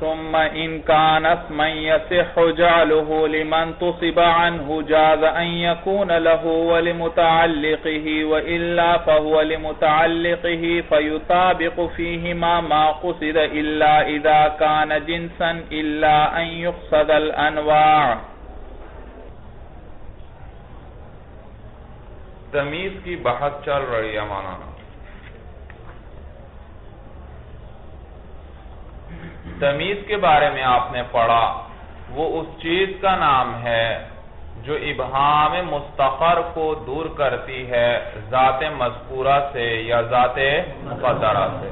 ثم إن كان اسما يصح جعله لمن تصب عنه جاز أن يكون له ولمتعلقه وإلا فهو لمتعلقه فيطابق فيهما ما قصد إلا إذا كان جنسا إلا أن يقصد الأنواع. تمیز کی بحث چل رہی ہے مولانا. تمیز کے بارے میں آپ نے پڑھا وہ اس چیز کا نام ہے جو ابہام مستقر کو دور کرتی ہے ذات مذکورہ سے یا ذات مقدرہ سے.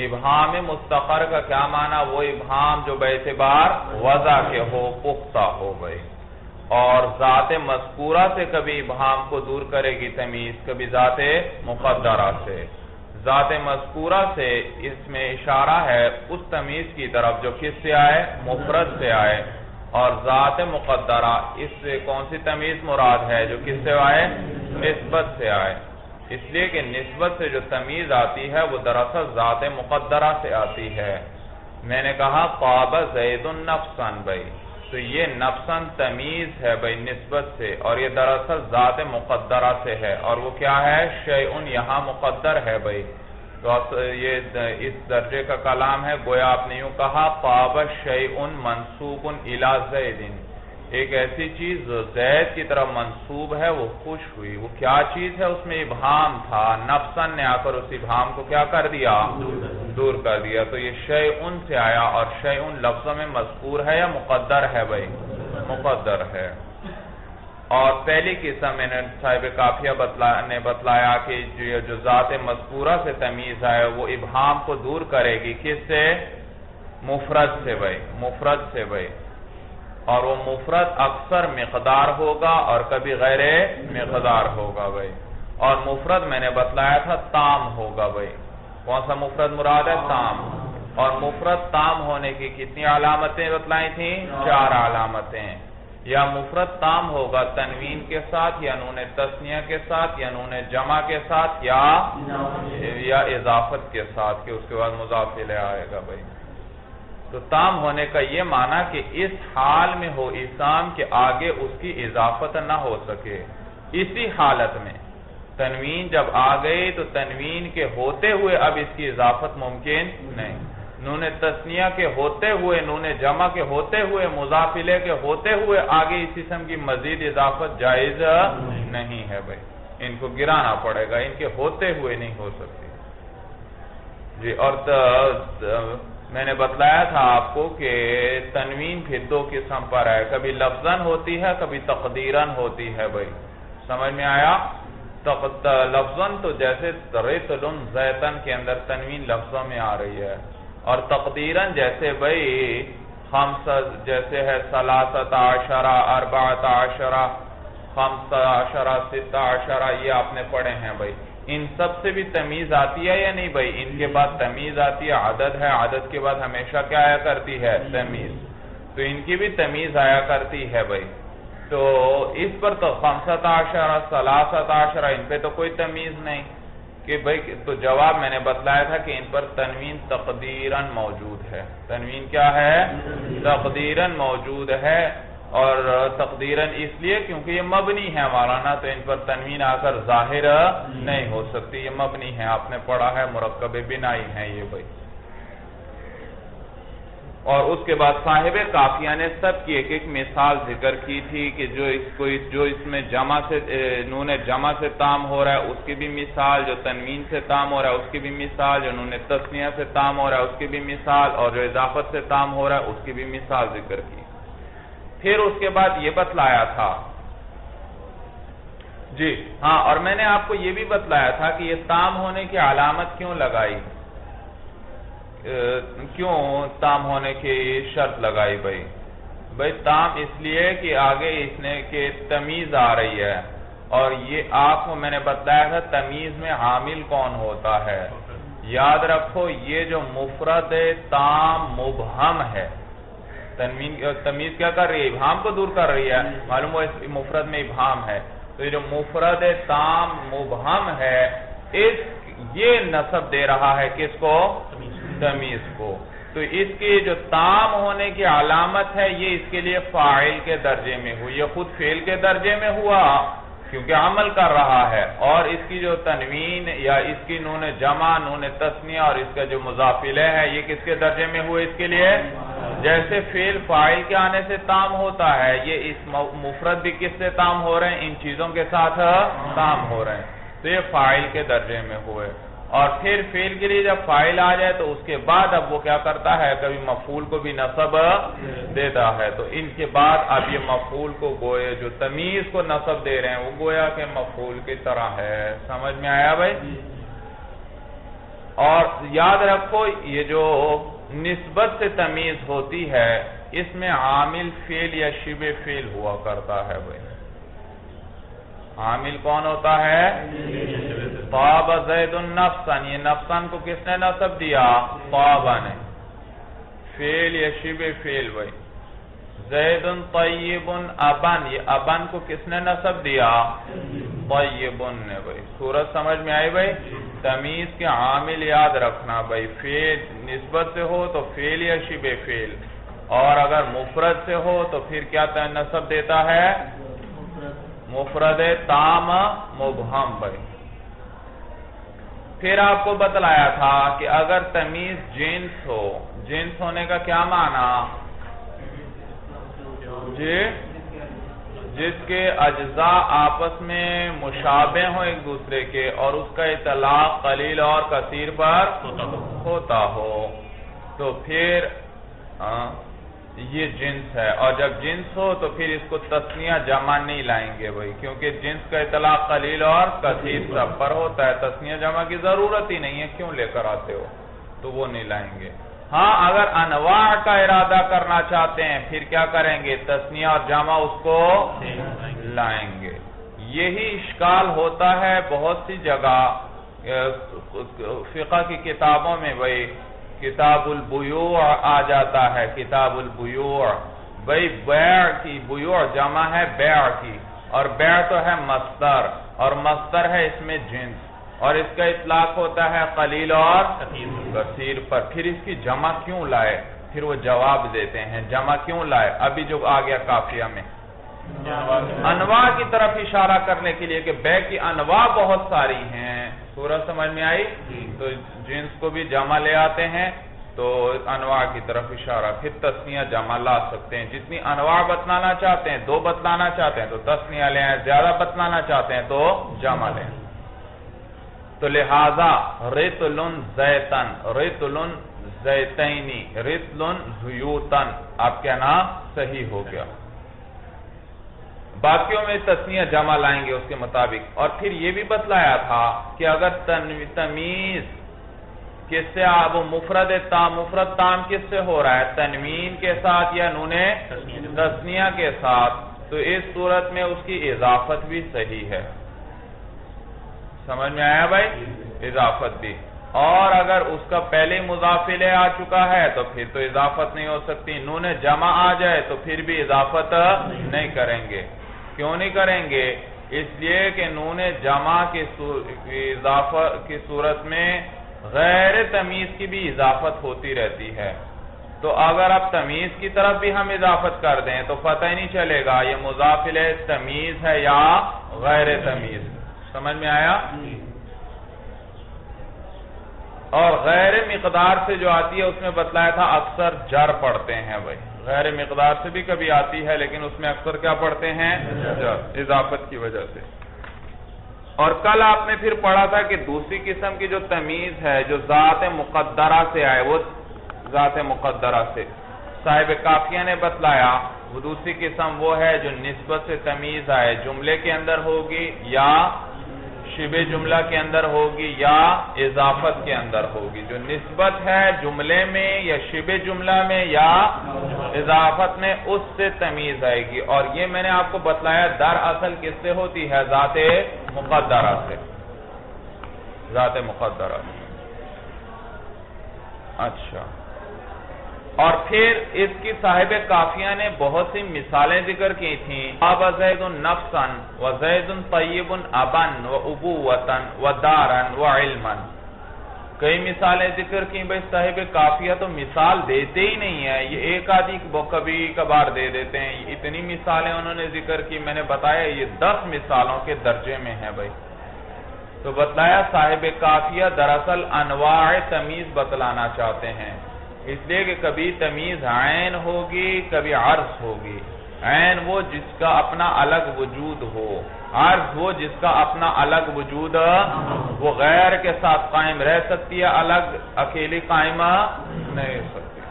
ابہام مستقر کا کیا معنی؟ وہ ابہام جو باعتبار وضع کے ہو، پختہ ہو گئی. اور ذات مذکورہ سے کبھی ابہام کو دور کرے گی تمیز، کبھی ذات مقدرہ سے. ذات مذکورہ سے اس میں اشارہ ہے اس تمیز کی طرف جو کس سے آئے؟ مفرد سے آئے. اور ذات مقدرہ اس سے کون سی تمیز مراد ہے جو کس سے آئے؟ نسبت سے آئے. اس لیے کہ نسبت سے جو تمیز آتی ہے وہ دراصل ذات مقدرہ سے آتی ہے. میں نے کہا طاب زید نفسا بھائی، تو یہ نفسا تمیز ہے بھائی نسبت سے، اور یہ دراصل ذات مقدرہ سے ہے. اور وہ کیا ہے؟ شیئن یہاں مقدر ہے بھائی. تو یہ اس درجے کا کلام ہے. گویا آپ نے یوں کہا طاب شیئن منصوب الی زید، ایک ایسی چیز جو زید کی طرف منصوب ہے وہ خوش ہوئی. وہ کیا چیز ہے؟ اس میں ابہام تھا، نفسا نے آ کر اس ابہام کو کیا کر دیا؟ دور کر دیا. تو یہ شیئن سے آیا. اور شیئن لفظ میں مذکور ہے یا مقدر ہے بھائی؟ مقدر ہے. اور پہلی قسم میں نے صاحب کافیہ نے بتلایا کہ جو ذات مذکورہ سے تمیز ہے وہ ابہام کو دور کرے گی کس سے؟ مفرد سے بھائی، مفرد سے بھائی. اور وہ مفرد اکثر مقدار ہوگا اور کبھی غیر مقدار ہوگا بھائی. اور مفرد میں نے بتلایا تھا تام ہوگا بھائی. کون سا مفرد مراد ہے؟ تام. اور مفرد تام ہونے کی کتنی علامتیں بتلائی تھیں؟ 4 علامتیں. یا مفرد تام ہوگا تنوین کے ساتھ، یا نون تثنیہ کے ساتھ، یا نون جمع کے ساتھ، یا اضافت کے ساتھ، کہ اس کے بعد مضاف الیہ آئے گا بھائی. تو تام ہونے کا یہ معنی کہ اس حال میں ہو اسم کے آگے اس کی اضافت نہ ہو سکے. اسی حالت میں تنوین جب آ گئی تو تنوین کے ہوتے ہوئے اب اس کی اضافت ممکن نہیں. نون تثنیہ کے ہوتے ہوئے، نون جمع کے ہوتے ہوئے، مضاف الیہ کے ہوتے ہوئے آگے اس اسم کی مزید اضافت جائز نہیں ہے بھائی. ان کو گرانا پڑے گا، ان کے ہوتے ہوئے نہیں ہو سکتی جی. اور میں نے بتلایا تھا آپ کو کہ تنوین پھر 2 قسم پر ہے، کبھی لفظاً ہوتی ہے، کبھی تقدیراً ہوتی ہے بھائی. سمجھ میں آیا؟ لفظاً تو جیسے رتل زیتن کے اندر تنوین لفظوں میں آ رہی ہے. اور تقدیراً جیسے بھائی جیسے ہے 13 14 15 16 یہ آپ نے پڑھے ہیں بھائی. ان سب سے بھی تمیز آتی ہے یا نہیں بھائی؟ ان کے بعد تمیز آتی ہے. عدد ہے، عدد کے بعد ہمیشہ کیا آیا کرتی ہے؟ تمیز. تو ان کی بھی تمیز آیا کرتی ہے بھائی. تو اس پر تو 15 13 ان پہ تو کوئی تمیز نہیں کہ بھائی. تو جواب میں نے بتلایا تھا کہ ان پر تنوین تقدیراً موجود ہے. تنوین کیا ہے؟ تقدیراً موجود ہے. اور تقدیراً اس لیے کیونکہ یہ مبنی ہے مولانا، تو ان پر تنوین آ کر ظاہر نہیں ہو سکتی. یہ مبنی ہے، آپ نے پڑھا ہے، مرکب بنائی ہیں یہ بھائی. اور اس کے بعد صاحب کافیہ نے سب کی ایک ایک مثال ذکر کی تھی کہ جو اس میں جمع سے نون جمع سے تام ہو رہا ہے اس کی بھی مثال، جو تنوین سے تام ہو رہا ہے اس کی بھی مثال، جو نون تثنیہ سے تام ہو رہا ہے اس کی بھی مثال، اور جو اضافت سے تام ہو رہا ہے اس کی بھی مثال ذکر کی. پھر اس کے بعد یہ بتلایا تھا جی ہاں، اور میں نے آپ کو یہ بھی بتلایا تھا کہ یہ تام ہونے کی علامت کیوں لگائی، کیوں تام ہونے کی شرط لگائی بھائی تام اس لیے کہ آگے اس نے کہ تمیز آ رہی ہے. اور یہ آپ کو میں نے بتلایا تھا تمیز میں عامل کون ہوتا ہے. یاد رکھو یہ جو مفرد تام مبہم ہے، تمیز کیا کر رہی ہے؟ ابہام کو دور کر رہی ہے. معلوم ہو اس مفرد میں ابہام ہے. تو یہ جو مفرد تام مبہم ہے یہ نسب دے رہا ہے کس کو؟ تمیز کو. تو اس کی جو تام ہونے کی علامت ہے یہ اس کے لیے فاعل کے درجے میں ہوئی، یہ خود فعل کے درجے میں ہوا کیونکہ عمل کر رہا ہے، اور اس کی جو تنوین یا اس کی نون جمع، نون تثنیہ اور اس کا جو مضاف الیہ ہے یہ کس کے درجے میں ہوئے اس کے لیے؟ جیسے فعل فاعل کے آنے سے تام ہوتا ہے، یہ اس مفرد بھی کس سے تام ہو رہے ہیں؟ ان چیزوں کے ساتھ تام ہو رہے ہیں، تو یہ فاعل کے درجے میں ہوئے۔ اور پھر فعل کے لیے جب فاعل آ جائے تو اس کے بعد اب وہ کیا کرتا ہے؟ کبھی مفعول کو بھی نصب دیتا ہے، تو ان کے بعد اب یہ مفعول کو گویا جو تمیز کو نصب دے رہے ہیں وہ گویا کہ مفعول کی طرح ہے۔ سمجھ میں آیا بھائی؟ اور یاد رکھو یہ جو نسبت سے تمیز ہوتی ہے اس میں عامل فعل یا شبہ فعل ہوا کرتا ہے بھائی۔ عامل کون ہوتا ہے؟ طاب زید نفسا، یہ نفسا کو کس نے نصب دیا؟ طاب نے۔ فعل یا شبہ فعل بھائی، زید طیب ابن، یہ ابن کو کس نے نصب دیا؟ طیب نے بھائی۔ صورت سمجھ میں آئی بھائی؟ تمیز کے عامل یاد رکھنا بھائی، فعل نسبت سے ہو تو فعل یا شبہ فعل، اور اگر مفرد سے ہو تو پھر کیا نصب دیتا ہے؟ مفرد تام مبہم بھائی۔ پھر آپ کو بتلایا تھا کہ اگر تمیز جنس ہو، جنس ہونے کا کیا معنی؟ جس کے اجزاء آپس میں مشابہ ہوں ایک دوسرے کے اور اس کا اطلاق قلیل اور کثیر پر ہوتا ہو، تو پھر یہ جنس ہے، اور جب جنس ہو تو پھر اس کو تثنیہ جمع نہیں لائیں گے بھائی، کیونکہ جنس کا اطلاق قلیل اور کثیر سب پر ہوتا ہے، تثنیہ جمع کی ضرورت ہی نہیں ہے، کیوں لے کر آتے ہو؟ تو وہ نہیں لائیں گے۔ ہاں اگر انواع کا ارادہ کرنا چاہتے ہیں پھر کیا کریں گے؟ تثنیہ اور جمع اس کو لائیں گے۔ یہی اشکال ہوتا ہے بہت سی جگہ فقہ کی کتابوں میں بھائی، کتاب البیوع آ جاتا ہے، کتاب البیوع بھائی، بیع کی بیوع جمع ہے بیع کی، اور بیع تو ہے مصدر، اور مصدر ہے اس میں جنس، اور اس کا اطلاق ہوتا ہے قلیل اور کثیر پر، پھر اس کی جمع کیوں لائے؟ پھر وہ جواب دیتے ہیں جمع کیوں لائے؟ ابھی جو آ گیا قافیہ میں انواع کی طرف اشارہ کرنے کے لیے کہ بیع کی انواع بہت ساری ہیں۔ سورج سمجھ میں آئی؟ تو جنس کو بھی جمع لے آتے ہیں تو انواع کی طرف اشارہ، پھر تثنیہ جمع لا سکتے ہیں، جتنی انواع بتلانا چاہتے ہیں، دو بتلانا چاہتے ہیں تو تثنیہ لیں، زیادہ بتلانا چاہتے ہیں تو جمع لیں۔ تو لہذا رتل زیتن، رتل زیتینی، رتل زیوتن، آپ کہنا صحیح ہو گیا۔ باقیوں میں تثنیہ جمع لائیں گے اس کے مطابق۔ اور پھر یہ بھی بتلایا تھا کہ اگر تمیز کس سے وہ مفرد تام کس سے ہو رہا ہے؟ تنوین کے ساتھ یا نون تثنیہ کے ساتھ، تو اس صورت میں اس کی اضافت بھی صحیح ہے۔ سمجھ میں آیا بھائی؟ اضافت بھی، اور اگر اس کا پہلے مضاف الیہ آ چکا ہے تو پھر تو اضافت نہیں ہو سکتی، نون جمع آ جائے تو پھر بھی اضافت نہیں کریں گے۔ کیوں نہیں کریں گے؟ اس لیے کہ نون جمع کی صورت میں غیر تمیز کی بھی اضافت ہوتی رہتی ہے، تو اگر اب تمیز کی طرف بھی ہم اضافت کر دیں تو پتہ ہی نہیں چلے گا یہ مضاف الیہ تمیز ہے یا غیر تمیز۔ سمجھ میں آیا؟ اور غیر مقدار سے جو آتی ہے اس میں بتلایا تھا اکثر جر پڑھتے ہیں بھائی، غیر مقدار سے بھی کبھی آتی ہے لیکن اس میں اکثر کیا پڑھتے ہیں؟ جر، اضافت کی وجہ سے۔ اور کل آپ نے پھر پڑھا تھا کہ دوسری قسم کی جو تمیز ہے جو ذات مقدرہ سے آئے، وہ ذات مقدرہ سے صاحب قافیہ نے بتلایا، وہ دوسری قسم وہ ہے جو نسبت سے تمیز آئے، جملے کے اندر ہوگی یا شبہ جملہ کے اندر ہوگی یا اضافت کے اندر ہوگی۔ جو نسبت ہے جملے میں یا شبہ جملہ میں یا اضافت میں، اس سے تمیز آئے گی، اور یہ میں نے آپ کو بتلایا دراصل کس سے ہوتی ہے؟ ذات مقدرہ سے، ذات مقدرہ سے۔ اچھا، اور پھر اس کی صاحب قافیہ نے بہت سی مثالیں ذکر کی تھیں، طاب زید نفسا وزید طیب ابا وابوۃ ودارا وعلما۔ کئی مثالیں ذکر کی بھائی صاحب کافیہ تو مثال دیتے ہی نہیں ہے، یہ ایک آدھی کبھی کبھار دے دیتے ہیں، اتنی مثالیں انہوں نے ذکر کی، میں نے بتایا یہ 10 مثالوں کے درجے میں ہے بھائی. تو بتلایا صاحب کافیہ دراصل انواع تمیز بتلانا چاہتے ہیں، اس لیے کہ کبھی تمیز عین ہوگی کبھی عرض ہوگی. عین وہ جس کا اپنا الگ وجود ہو، عرض وہ جس کا اپنا الگ وجود وہ غیر کے ساتھ قائم رہ سکتی ہے، الگ اکیلی قائم نہیں ہو سکتی.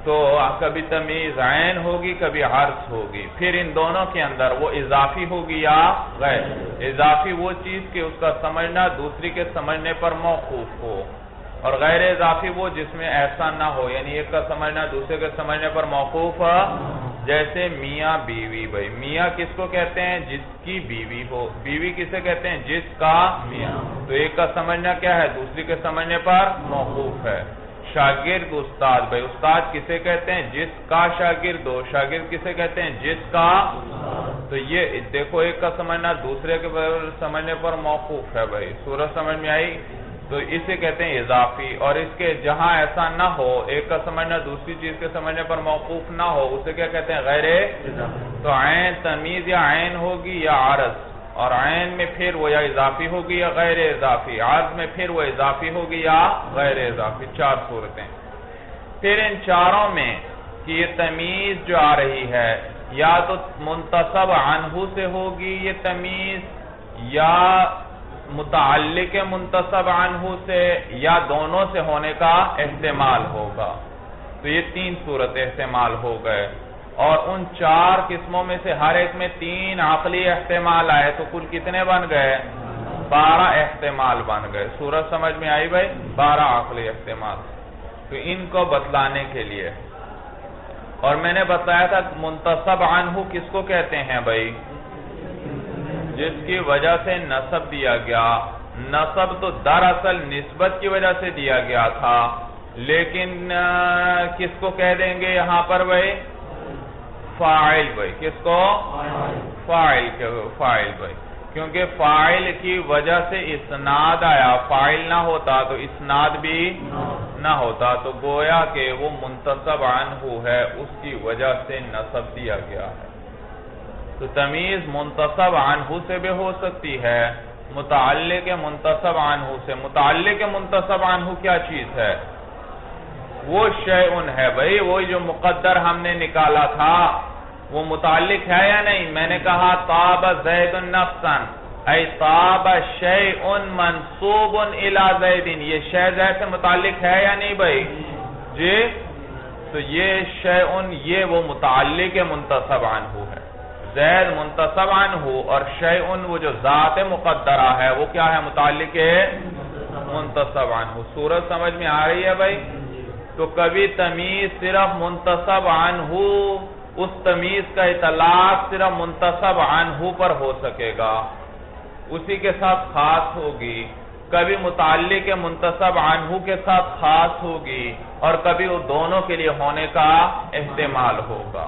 تو کبھی تمیز عین ہوگی کبھی عرض ہوگی. پھر ان دونوں کے اندر وہ اضافی ہوگی یا غیر. اضافی وہ چیز کہ اس کا سمجھنا دوسری کے سمجھنے پر موقوف ہو، اور غیر اضافی وہ جس میں ایسا نہ ہو، یعنی ایک کا سمجھنا دوسرے کے سمجھنے پر موقوف. جیسے میاں بیوی بھائی، میاں کس کو کہتے ہیں؟ جس کی بیوی ہو. بیوی کسے کہتے ہیں؟ جس کا میاں. تو ایک کا سمجھنا کیا ہے؟ دوسری کے سمجھنے پر موقوف ہے. شاگرد استاد بھائی، استاد کسے کہتے ہیں؟ جس کا شاگرد ہو. شاگرد کسے کہتے ہیں؟ جس کا. تو یہ دیکھو ایک کا سمجھنا دوسرے کے سمجھنے پر موقوف ہے بھائی. صورت سمجھ میں آئی؟ تو اسے کہتے ہیں اضافی. اور اس کے جہاں ایسا نہ ہو، ایک کا سمجھنا دوسری چیز کے سمجھنے پر موقوف نہ ہو، اسے کیا کہتے ہیں؟ غیر اضافی. تو عین تمیز یا عین ہوگی یا عرض، اور عین میں پھر وہ یا اضافی ہوگی یا غیر اضافی، عرض میں پھر وہ اضافی ہوگی یا غیر اضافی. 4 صورتیں. پھر ان چاروں میں کہ یہ تمیز جو آ رہی ہے یا تو منتصب عنہ سے ہوگی یہ تمیز، یا متعلق منتصب عنہ سے، یا دونوں سے ہونے کا احتمال ہوگا. تو یہ 3 صورت احتمال ہو گئے، اور ان 4 قسموں میں سے ہر ایک میں 3 عقلی احتمال آئے، تو کل کتنے بن گئے؟ 12 احتمال بن گئے. صورت سمجھ میں آئی بھائی؟ 12 عقلی احتمال. تو ان کو بتلانے کے لیے، اور میں نے بتایا تھا منتصب عنہ کس کو کہتے ہیں بھائی؟ جس کی وجہ سے نسب دیا گیا. نسب تو دراصل نسبت کی وجہ سے دیا گیا تھا، لیکن کس کو کہہ دیں گے یہاں پر بھائی؟ فاعل بھائی. کس کو؟ فاعل بھائی، کیونکہ فاعل کی وجہ سے اسناد آیا. فاعل نہ ہوتا تو اسناد بھی نہ ہوتا، تو گویا کہ وہ منتصب عنہ ہے، اس کی وجہ سے نسب دیا گیا ہے. تو تمیز منتصب عنہ سے بھی ہو سکتی ہے، متعلق منتصب عنہ سے. متعلق منتصب عنہ کیا چیز ہے؟ وہ شیئن ہے بھائی، وہی جو مقدر ہم نے نکالا تھا، وہ متعلق ہے یا نہیں؟ میں نے کہا طاب زید نفسا، ای طاب شیئن منصوب الی زید. یہ شیء زید سے متعلق ہے یا نہیں بھائی؟ جی. تو یہ شیئن یہ وہ متعلق منتصب عنہ ہے. زید منتصب عنہ، اور شیئن وہ جو ذات مقدرہ ہے وہ کیا ہے؟ متعلق منتصب عنہ. صورت سمجھ میں آ رہی ہے بھائی؟ تو کبھی تمیز صرف منتصب عنہ، اس تمیز کا اطلاق صرف منتصب عنہ پر ہو سکے گا، اسی کے ساتھ خاص ہوگی. کبھی متعلق منتصب عنہ کے ساتھ خاص ہوگی، اور کبھی وہ دونوں کے لیے ہونے کا احتمال ہوگا.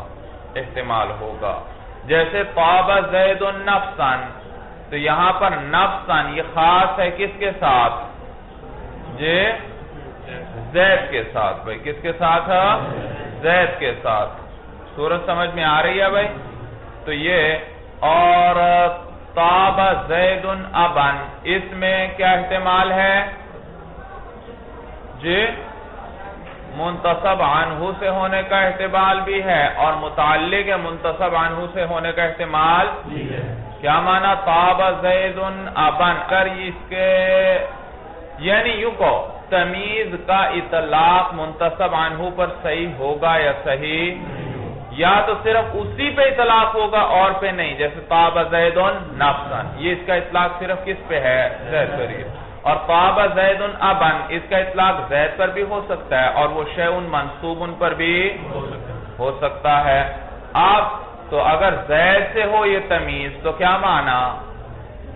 جیسے طاب زید نفسا، تو یہاں پر نفسا یہ خاص ہے کس کے ساتھ؟ جی زید کے ساتھ بھائی. کس کے ساتھ ہے؟ زید کے ساتھ. صورت سمجھ میں آ رہی ہے بھائی؟ تو یہ، اور طاب زید ابن، اس میں کیا احتمال ہے؟ جی منتصب عنہ سے ہونے کا احتمال بھی ہے، اور متعلق منتصب عنہ سے ہونے کا احتمال بھی ہے. کیا معنی؟ طاب زید ابن کر اس کے، یعنی یوں کو تمیز کا اطلاق منتصب عنہ پر صحیح ہوگا یا صحیح، یا تو صرف اسی پہ اطلاق ہوگا اور پہ نہیں. جیسے طاب زید نفسا، یہ اس کا اطلاق صرف کس پہ ہے؟ زید پر. اور طاب زید ابن، اس کا اطلاق زید پر بھی ہو سکتا ہے، اور وہ شیئن منصوب پر بھی ہو سکتا ہے. اب تو اگر زید سے ہو یہ تمیز تو کیا معنی؟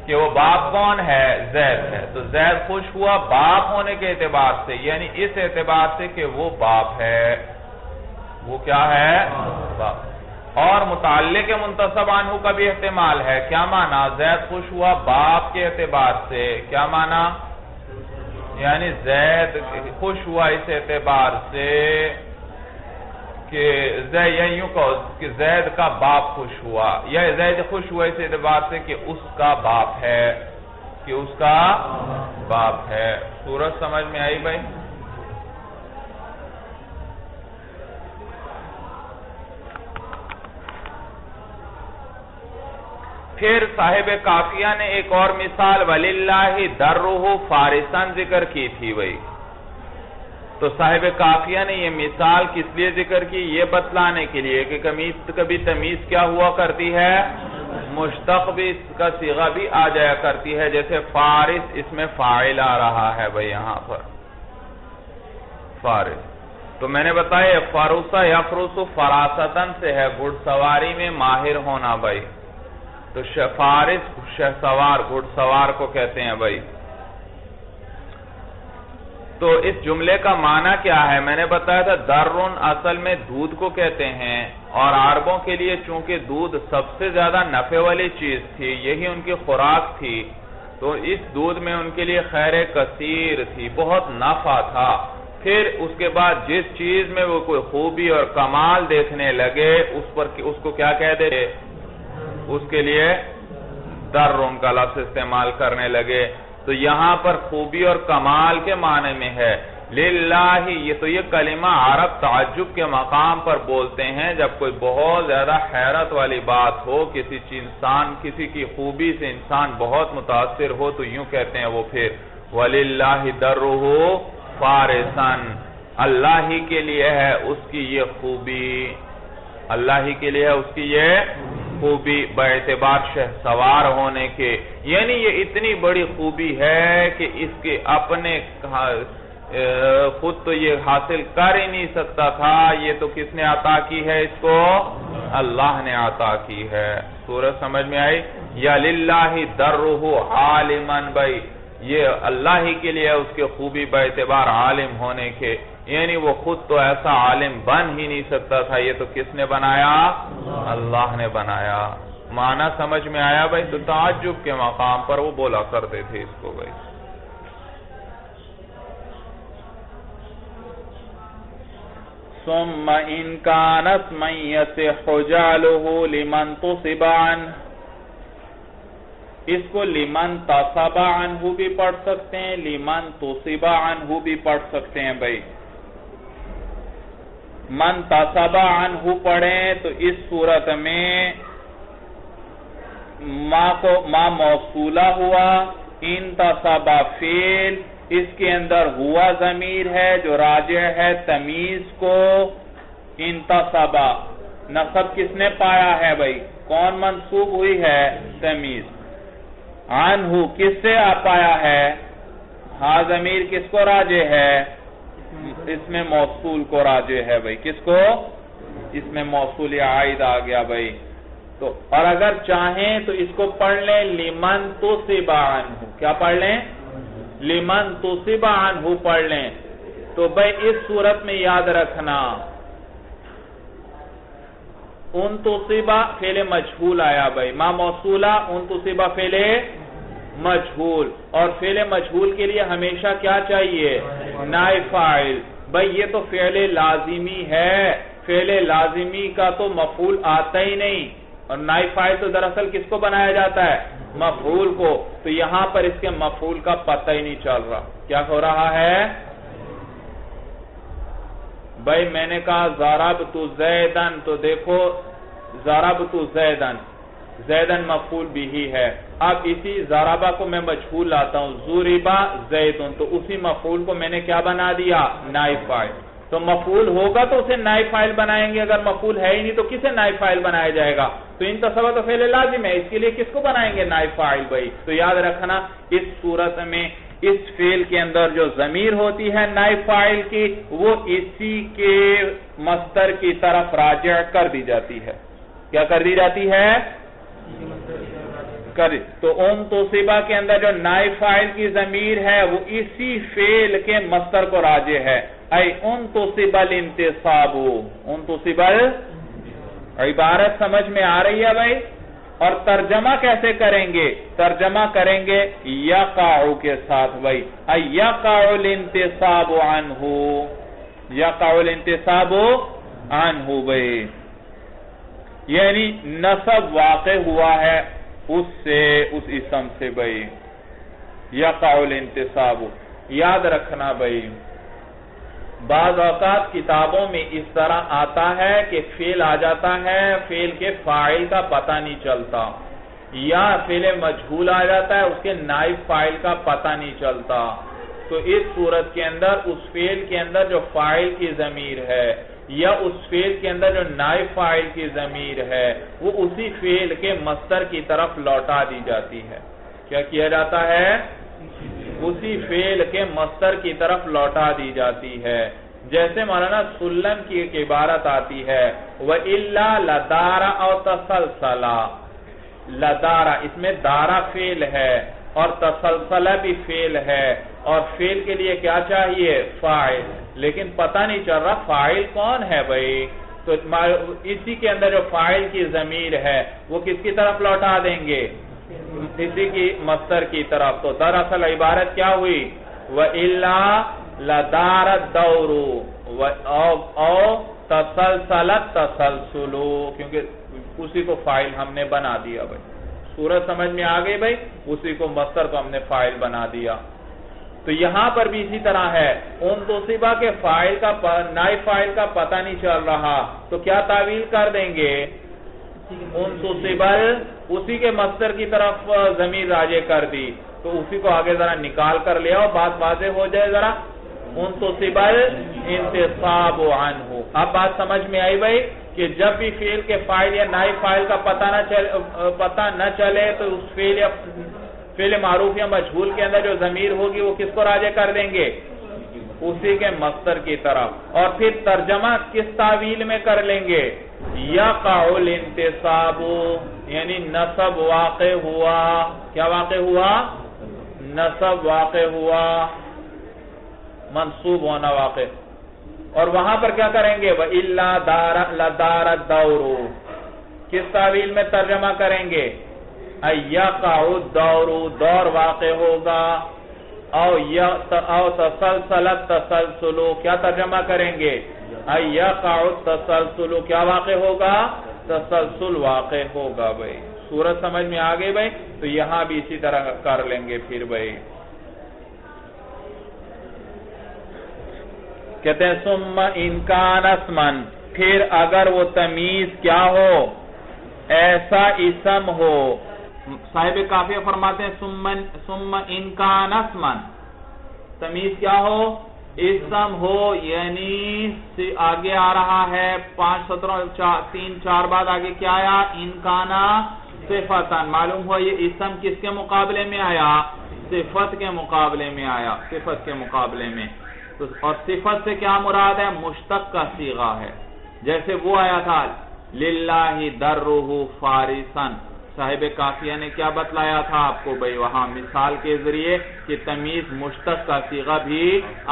کہ وہ باپ کون ہے؟ زید ہے. تو زید خوش ہوا باپ ہونے کے اعتبار سے، یعنی اس اعتبار سے کہ وہ باپ ہے. وہ کیا ہے؟ باپ. اور متعلق منتصب عنہ کا بھی احتمال ہے. کیا معنی؟ زید خوش ہوا باپ کے اعتبار سے. کیا معنی؟ یعنی زید خوش ہوا اس اعتبار سے کہ یوں کہو کہ زید کا باپ خوش ہوا، یا زید خوش ہوا اس اعتبار سے کہ اس کا باپ ہے، کہ اس کا باپ ہے۔ صورت سمجھ میں آئی بھائی؟ پھر صاحب کافیہ نے ایک اور مثال وَلِلَّهِ دَرُّهُ فَارِسًا ذکر کی تھی بھائی۔ تو صاحب کافیہ نے یہ مثال کس لیے ذکر کی؟ یہ بتلانے کے لیے کہ کبھی تمیز کیا ہوا کرتی ہے؟ مشتق بھی کا صیغہ بھی آ جایا کرتی ہے، جیسے فارس اس میں فاعل آ رہا ہے بھائی یہاں پر فارس۔ تو میں نے بتایا فروسا یفروس فراستن سے ہے، گھڑ سواری میں ماہر ہونا بھائی۔ تو فارس شہسوار گھڑ سوار کو کہتے ہیں بھائی۔ تو اس جملے کا معنی کیا ہے؟ میں نے بتایا تھا درن اصل میں دودھ کو کہتے ہیں، اور عربوں کے لیے چونکہ دودھ سب سے زیادہ نفع والی چیز تھی، یہی ان کی خوراک تھی، تو اس دودھ میں ان کے لیے خیر کثیر تھی، بہت نفع تھا۔ پھر اس کے بعد جس چیز میں وہ کوئی خوبی اور کمال دیکھنے لگے اس کو کیا کہہ دے؟ اس کے لیے درن کا لفظ استعمال کرنے لگے۔ تو یہاں پر خوبی اور کمال کے معنی میں ہے للہ، یہ کلمہ عرب تعجب کے مقام پر بولتے ہیں جب کوئی بہت زیادہ حیرت والی بات ہو، کسی کی خوبی سے انسان بہت متاثر ہو، تو یوں کہتے ہیں وہ پھر وَلِلَّهِ دَرُّهُ فَارِسًا، اللہ ہی کے لیے ہے اس کی یہ خوبی، اللہ ہی کے لیے ہے اس کی یہ خوبی باعتبار شہسوار ہونے کے، یعنی یہ اتنی بڑی خوبی ہے کہ اس کے اپنے خود تو یہ حاصل کر ہی نہیں سکتا تھا، یہ تو کس نے عطا کی ہے اس کو؟ اللہ نے عطا کی ہے۔ سورہ سمجھ میں آئی؟ یا للہ درہ عالماً بھائی، یہ اللہ ہی کے لیے اس کے خوبی باعتبار عالم ہونے کے، یعنی وہ خود تو ایسا عالم بن ہی نہیں سکتا تھا، یہ تو کس نے بنایا؟ اللہ نے بنایا۔ معنی سمجھ میں آیا بھائی؟ تو تعجب کے مقام پر وہ بولا کرتے تھے اس کو بھائی۔ ثم ان كان اسما يصح جعله لمن تصب عنه، اس کو لمن تصب عنہ بھی پڑھ سکتے ہیں، لمن تصب عنہ بھی پڑھ سکتے ہیں بھائی۔ من تصب عنہ پڑھیں تو اس صورت میں ما موصولہ ہوا، انتصب فعل، اس کے اندر ہوا ضمیر ہے جو راجع ہے تمیز کو، انتصب نصب کس نے پایا ہے بھائی؟ کون منصوب ہوئی ہے؟ تمیز۔ عنہ کس سے پایا ہے؟ ہاں ضمیر کس کو راجع ہے؟ اس میں موصول کو راجع ہے بھائی، کس کو؟ اس میں موصول عائد آ گیا بھائی۔ تو اور اگر چاہیں تو اس کو پڑھ لیں لمن تصب عنہ، کیا پڑھ لیں؟ لمن تصب عنہ پڑھ لیں۔ تو بھائی اس صورت میں یاد رکھنا ان تصب فعل مجہول آیا بھائی، ما موصولہ ان تصب فعل مجہول، اور فعل مجہول کے لیے ہمیشہ کیا چاہیے؟ نائب فاعل۔ بھائی یہ تو فعل لازمی ہے، فعل لازمی کا تو مفعول آتا ہی نہیں، اور نائب فاعل تو دراصل کس کو بنایا جاتا ہے؟ مفعول کو۔ تو یہاں پر اس کے مفعول کا پتہ ہی نہیں چل رہا، کیا ہو رہا ہے بھائی؟ میں نے کہا ضربت زیدن، تو دیکھو ضربت زیدن، زیدن مفعول بھی ہے۔ اب اسی ضربہ کو میں مجہول لاتا ہوں، ضربا زیدن، تو اسی مفعول کو میں نے کیا بنا دیا؟ نائب فاعل۔ تو مفعول ہوگا تو اسے نائب فاعل بنائیں گے، اگر مفعول ہے ہی نہیں تو کسے نائب فاعل بنایا جائے گا؟ تو انتصب تو فعل لازم ہے، اس کے لیے کس کو بنائیں گے؟ نائب فاعل بھائی۔ تو یاد رکھنا اس صورت میں اس فعل کے اندر جو ضمیر ہوتی ہے نائب فاعل کی، وہ اسی کے مصدر کی طرف راجع کر دی جاتی ہے۔ کیا کر دی جاتی ہے؟ تو انتصب کے اندر جو نائب فاعل کی ضمیر ہے وہ اسی فعل کے مصدر کو راجع ہے، اے انتصب الانتصاب، انتصب عبارت سمجھ میں آ رہی ہے بھائی؟ اور ترجمہ کیسے کریں گے؟ ترجمہ کریں گے یقع کے ساتھ بھائی، یقع الانتصاب عنہ، یقع الانتصاب عنہ بھائی، یعنی نصب واقع ہوا ہے اس سے، اس اسم سے بھائی، یقع الانتصاب۔ یاد رکھنا بھائی، بعض اوقات کتابوں میں اس طرح آتا ہے کہ فعل آ جاتا ہے، فعل کے فاعل کا پتہ نہیں چلتا، یا فعل مجہول آ جاتا ہے، اس کے نائب فاعل کا پتہ نہیں چلتا۔ تو اس صورت کے اندر اس فعل کے اندر جو فاعل کی ضمیر ہے یا اس فعل کے اندر جو نائب فاعل کی ضمیر ہے وہ اسی فعل کے مصدر کی طرف لوٹا دی جاتی ہے۔ کیا کیا جاتا ہے؟ اسی فعل کے مصدر کی طرف لوٹا دی جاتی ہے۔ جیسے مولانا سلم کی ایک عبارت آتی ہے وَإِلَّا لَدَارَ أَوْ تَسَلْسَلَ، لَدَارَ اس میں دارا فعل ہے اور تسلسل بھی فعل ہے، اور فعل کے لیے کیا چاہیے؟ فاعل، لیکن پتہ نہیں چل رہا فاعل کون ہے بھائی، تو اسی کے اندر جو فاعل کی ضمیر ہے وہ کس کی طرف لوٹا دیں گے؟ اسی کی مصدر کی طرف۔ تو دراصل عبارت کیا ہوئی؟ وَإِلَّا لَدَارَ الدَّوْرُ أَوْ تَسَلْسَلَتْ تَسَلْسُلُ، کیونکہ اسی کو فاعل ہم نے بنا دیا بھائی۔ صورت سمجھ میں آ گئی بھائی، اسی کو مصدر کو ہم نے فاعل بنا دیا۔ تو یہاں پر بھی اسی طرح ہے، ان توصیبہ کے فاعل کا نائب فاعل کا پتہ نہیں چل رہا تو کیا تعویل کر دیں گے؟ ان توصیبہ، اسی کے مصدر کی طرف ضمیر راجع کر دی، تو اسی کو آگے ذرا نکال کر لیا اور بات واضح ہو جائے ذرا، ان توصیبہ انتصاب عنہ۔ اب بات سمجھ میں آئی بھائی کہ جب بھی فعل کے فاعل یا نائب فاعل کا پتہ نہ چلے تو اس فعل معروف یا مجہول کے اندر جو ضمیر ہوگی وہ کس کو راجع کر دیں گے؟ اسی کے مصدر کی طرف۔ اور پھر ترجمہ کس تعویل میں کر لیں گے؟ یقع الانتصاب، یعنی نصب واقع ہوا۔ کیا واقع ہوا؟ نصب واقع ہوا، منصوب ہونا واقع۔ اور وہاں پر کیا کریں گے؟ وَإِلَّا لَدَارَ الدَّوْرُ، کس تعویل میں ترجمہ کریں گے؟ یقع الدور، دور واقع ہوگا، او تسلسلت تسلسل، کیا ترجمہ کریں گے؟ یقع التسلسل، کیا واقع ہوگا؟ تسلسل واقع ہوگا بھائی۔ صورت سمجھ میں آ گئی بھائی؟ تو یہاں بھی اسی طرح کر لیں گے پھر بھائی۔ کہتے ہیں ثم ان کان اسمن، پھر اگر وہ تمیز کیا ہو؟ ایسا اسم ہو۔ صاحب کافیہ فرماتے ہیں ثم ان کان اسمن، تمیز کیا ہو؟ اسم ہو، یعنی آگے آ رہا ہے 5 سطروں 3-4 بعد آگے کیا آیا؟ ان کانا صفتن، معلوم ہوا یہ اسم کس کے مقابلے میں آیا؟ صفت کے مقابلے میں آیا، صفت کے مقابلے میں۔ اور صفت سے کیا مراد ہے؟ مشتق کا صیغہ ہے، جیسے وہ آیا تھا للہ درہ فارسن۔ صاحب کافیہ نے کیا بتلایا تھا آپ کو بھائی وہاں مثال کے ذریعے کہ تمیز مشتق کا صیغہ بھی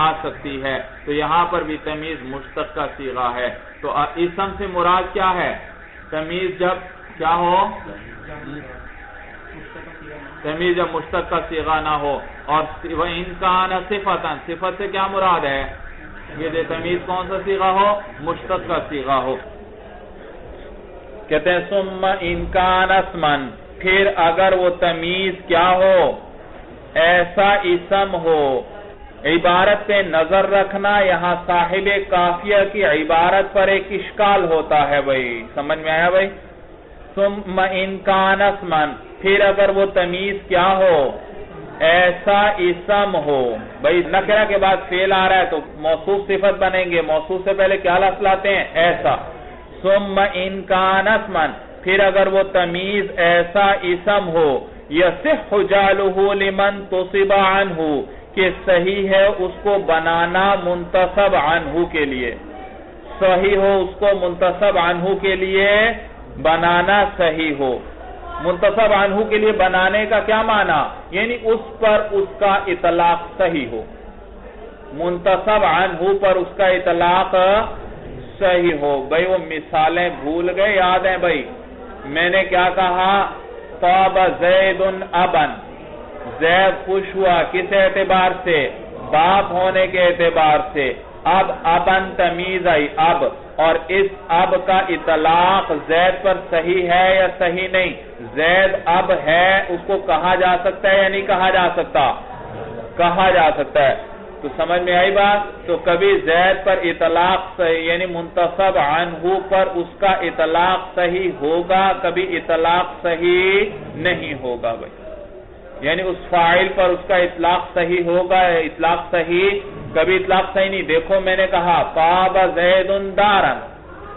آ سکتی ہے، تو یہاں پر بھی تمیز مشتق کا صیغہ ہے۔ تو اسم سے مراد کیا ہے؟ تمیز جب کیا ہو؟ تمیز جب مشتق کا صیغہ نہ ہو۔ اور وَإِن كَانَ صِفَةً، صفت سے کیا مراد ہے؟ یہ تمیز کون سا صیغہ ہو؟ مشتق کا صیغہ ہو۔ کہتے ہیں ثم ان کان اسمن، پھر اگر وہ تمیز کیا ہو؟ ایسا اسم ہو۔ عبارت پہ نظر رکھنا، یہاں صاحب کافیہ کی عبارت پر ایک اشکال ہوتا ہے بھائی، سمجھ میں آیا بھائی؟ ثم ان کان اسمن، پھر اگر وہ تمیز کیا ہو؟ ایسا اسم ہو۔ بھائی نکرہ کے بعد فعل آ رہا ہے تو موصوف صفت بنیں گے، موصوف سے پہلے کیا لفظ لاتے ہیں؟ ایسا۔ ثم ان کان اسمن، پھر اگر وہ تمیز ایسا اسم ہو، یصح جعلہ لمن تصب عنہ، کہ صحیح ہے اس کو بنانا منتصب عنہ کے لیے، صحیح ہو اس کو منتصب عنہ کے لیے بنانا صحیح ہو۔ منتصب عنہ کے لیے بنانے کا کیا معنی؟ یعنی اس پر اس کا اطلاق صحیح ہو، منتصب عنہ پر اس کا اطلاق صحیح ہو۔ بھئی وہ مثالیں بھول گئے، یاد ہیں بھئی؟ میں نے کیا کہا؟ طاب زید ابن، زید خوش ہوا کس اعتبار سے؟ باپ ہونے کے اعتبار سے۔ اب ابن تمیز آئی، اب، اور اس اب کا اطلاق زید پر صحیح ہے یا صحیح نہیں؟ زید اب ہے، اس کو کہا جا سکتا ہے یا نہیں کہا جا سکتا؟ کہا جا سکتا ہے۔ تو سمجھ میں آئی بات؟ تو کبھی زید پر اطلاق یعنی منتصب عنہ پر اس کا اطلاق صحیح ہوگا، کبھی اطلاق صحیح نہیں ہوگا بھائی، یعنی اس فاعل پر اس کا اطلاق صحیح ہوگا، اطلاق صحیح، کبھی اطلاق صحیح نہیں۔ دیکھو میں نے کہا طاب زید دارا،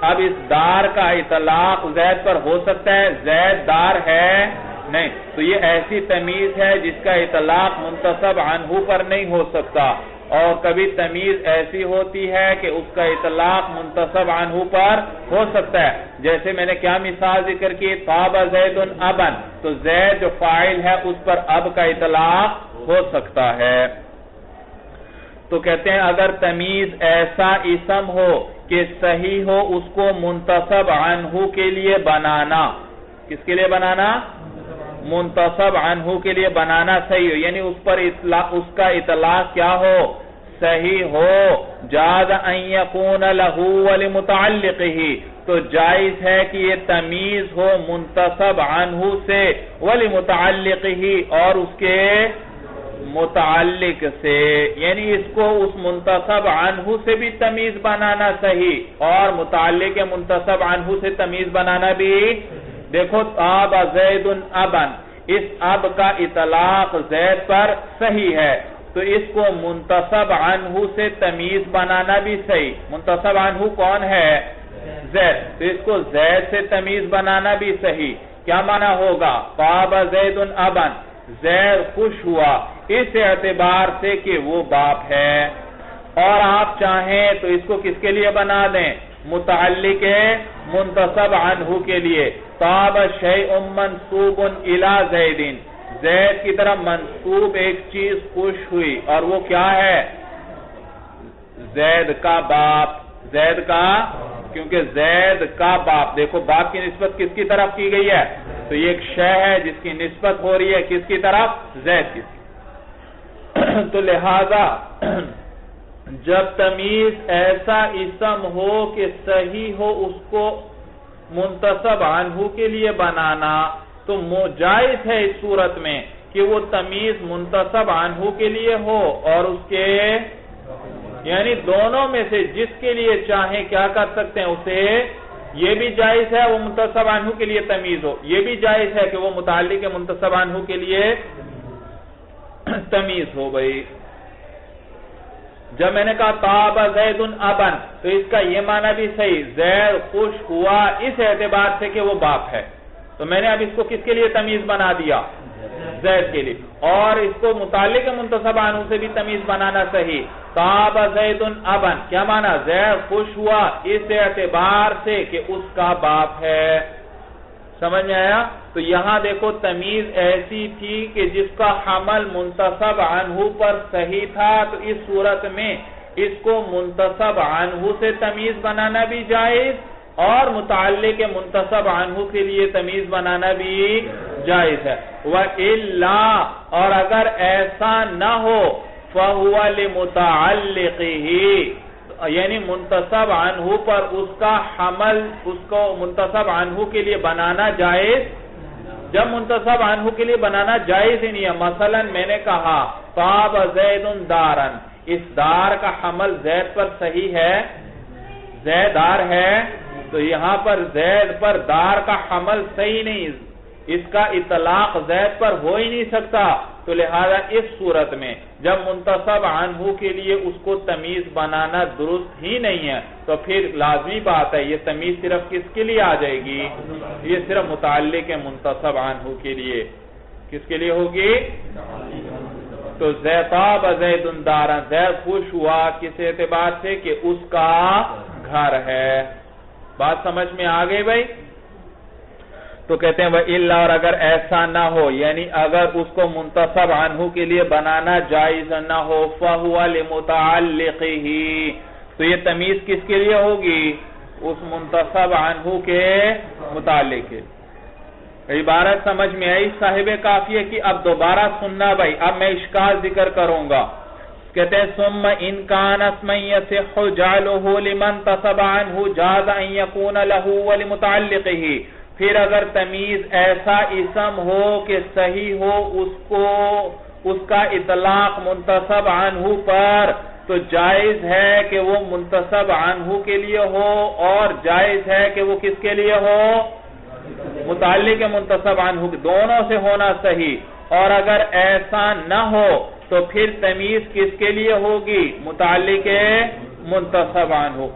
اب اس دار کا اطلاق زید پر ہو سکتا ہے؟ زید دار ہے نہیں، تو یہ ایسی تمیز ہے جس کا اطلاق منتصب عنہ پر نہیں ہو سکتا، اور کبھی تمیز ایسی ہوتی ہے کہ اس کا اطلاق منتصب عنہ پر ہو سکتا ہے۔ جیسے میں نے کیا مثال ذکر کی؟ طاب زید ابن، تو زید جو فاعل ہے اس پر اب کا اطلاق ہو سکتا ہے۔ تو کہتے ہیں اگر تمیز ایسا اسم ہو کہ صحیح ہو اس کو منتصب عنہ کے لیے بنانا، کس کے لیے بنانا؟ منتصب عنہ کے لیے بنانا صحیح ہو، یعنی اس پر اس کا اطلاق کیا ہو؟ صحیح ہو۔ جاز ان یکون لہ ولمتعلقہ، تو جائز ہے کہ یہ تمیز ہو منتصب عنہ سے، ولمتعلقہ، اور اس کے متعلق سے، یعنی اس کو اس منتصب عنہ سے بھی تمیز بنانا صحیح، اور متعلق منتصب عنہ سے تمیز بنانا بھی۔ دیکھو طاب زید ابن، اس اب کا اطلاق زید پر صحیح ہے، تو اس کو منتصب عنہ سے تمیز بنانا بھی صحیح۔ منتصب عنہ کون ہے؟ زید، تو اس کو زید سے تمیز بنانا بھی صحیح۔ کیا معنی ہوگا؟ طاب زید ابن، زید خوش ہوا اس اعتبار سے کہ وہ باپ ہے، اور آپ چاہیں تو اس کو کس کے لیے بنا دیں؟ متعلق منتصب عنہ کے لیے۔ طاب شیء منصوب الی زید، زید کی طرف منصوب ایک چیز خوش ہوئی، اور وہ کیا ہے؟ زید کا باپ، زید کا، کیونکہ زید کا باپ، دیکھو باپ کی نسبت کس کی طرف کی گئی ہے؟ تو یہ ایک شے ہے جس کی نسبت ہو رہی ہے کس کی طرف؟ زید کی۔ تو لہذا جب تمیز ایسا اسم ہو کہ صحیح ہو اس کو منتصب عنہ کے لیے بنانا، تو جائز ہے اس صورت میں کہ وہ تمیز منتصب عنہ کے لیے ہو، اور اس کے یعنی دونوں میں سے جس کے لیے چاہیں کیا کر سکتے ہیں اسے، یہ بھی جائز ہے وہ منتصب عنہ کے لیے تمیز ہو، یہ بھی جائز ہے کہ وہ متعلق منتصب عنہ کے لیے تمیز ہو بھائی۔ جب میں نے کہا طاب زید ابن، تو اس کا یہ معنی بھی صحیح، زید خوش ہوا اس اعتبار سے کہ وہ باپ ہے، تو میں نے اب اس کو کس کے لیے تمیز بنا دیا؟ زید کے لیے، اور اس کو متعلق منتصب عنہ سے بھی تمیز بنانا صحیح۔ طاب زید ابن، کیا معنی؟ زید خوش ہوا اس اعتبار سے کہ اس کا باپ ہے۔ سمجھ میں آیا؟ تو یہاں دیکھو تمیز ایسی تھی کہ جس کا حمل منتصب عنہ پر صحیح تھا، تو اس صورت میں اس کو منتصب عنہ سے تمیز بنانا بھی جائز، اور متعلق منتصب عنہ کے لیے تمیز بنانا بھی جائز ہے۔ وَإِلَّا، اور اگر ایسا نہ ہو، فَهُوَ لِمُتَعَلِّقِهِ، یعنی منتصب عنہ پر اس کا حمل اس کو منتصب عنہ کے لیے بنانا جائز۔ جب منتصب عنہ کے لیے بنانا جائز ہی نہیں ہے، مثلا میں نے کہا طاب زید دارن، اس دار کا حمل زید پر صحیح ہے، زید دار ہے، تو یہاں پر زید پر دار کا حمل صحیح نہیں، اس کا اطلاق زید پر ہو ہی نہیں سکتا، تو لہذا اس صورت میں جب منتصب عنہ کے لیے اس کو تمیز بنانا درست ہی نہیں ہے، تو پھر لازمی بات ہے یہ تمیز صرف کس کے لیے آ جائے گی؟ یہ صرف متعلق منتصب عنہ کے لیے، کس کے لیے ہوگی؟ تو طاب زید دارا، زید خوش ہوا کس اعتبار سے کہ اس کا گھر ہے۔ بات سمجھ میں آ گئی بھائی؟ تو کہتے ہیں وَإِلَّا، اور اگر ایسا نہ ہو، یعنی اگر اس کو منتصب عنہ کے لیے بنانا جائز نہ ہو، فَهُوَ لِمُتَعَلِّقِهِ، تو یہ تمیز کس کے لیے ہوگی؟ اس منتصب عنہ کے متعلق ہے۔ عبارت سمجھ میں آئی صاحب کافیہ کی؟ اب دوبارہ سننا بھائی، اب میں اشکال ذکر کروں گا. کہتے ہیں ثم ان کان اسما یصح جعلہ لمن تصب عنہ جاز ان یکون لہ ولمتعلقہ. پھر اگر تمیز ایسا اسم ہو کہ صحیح ہو اس کا اطلاق منتصب عنہ پر، تو جائز ہے کہ وہ منتصب عنہ کے لیے ہو، اور جائز ہے کہ وہ کس کے لیے ہو؟ متعلق منتصب عنہ، دونوں سے ہونا صحیح. اور اگر ایسا نہ ہو تو پھر تمیز کس کے لیے ہوگی؟ متعلق منتصب عنہ.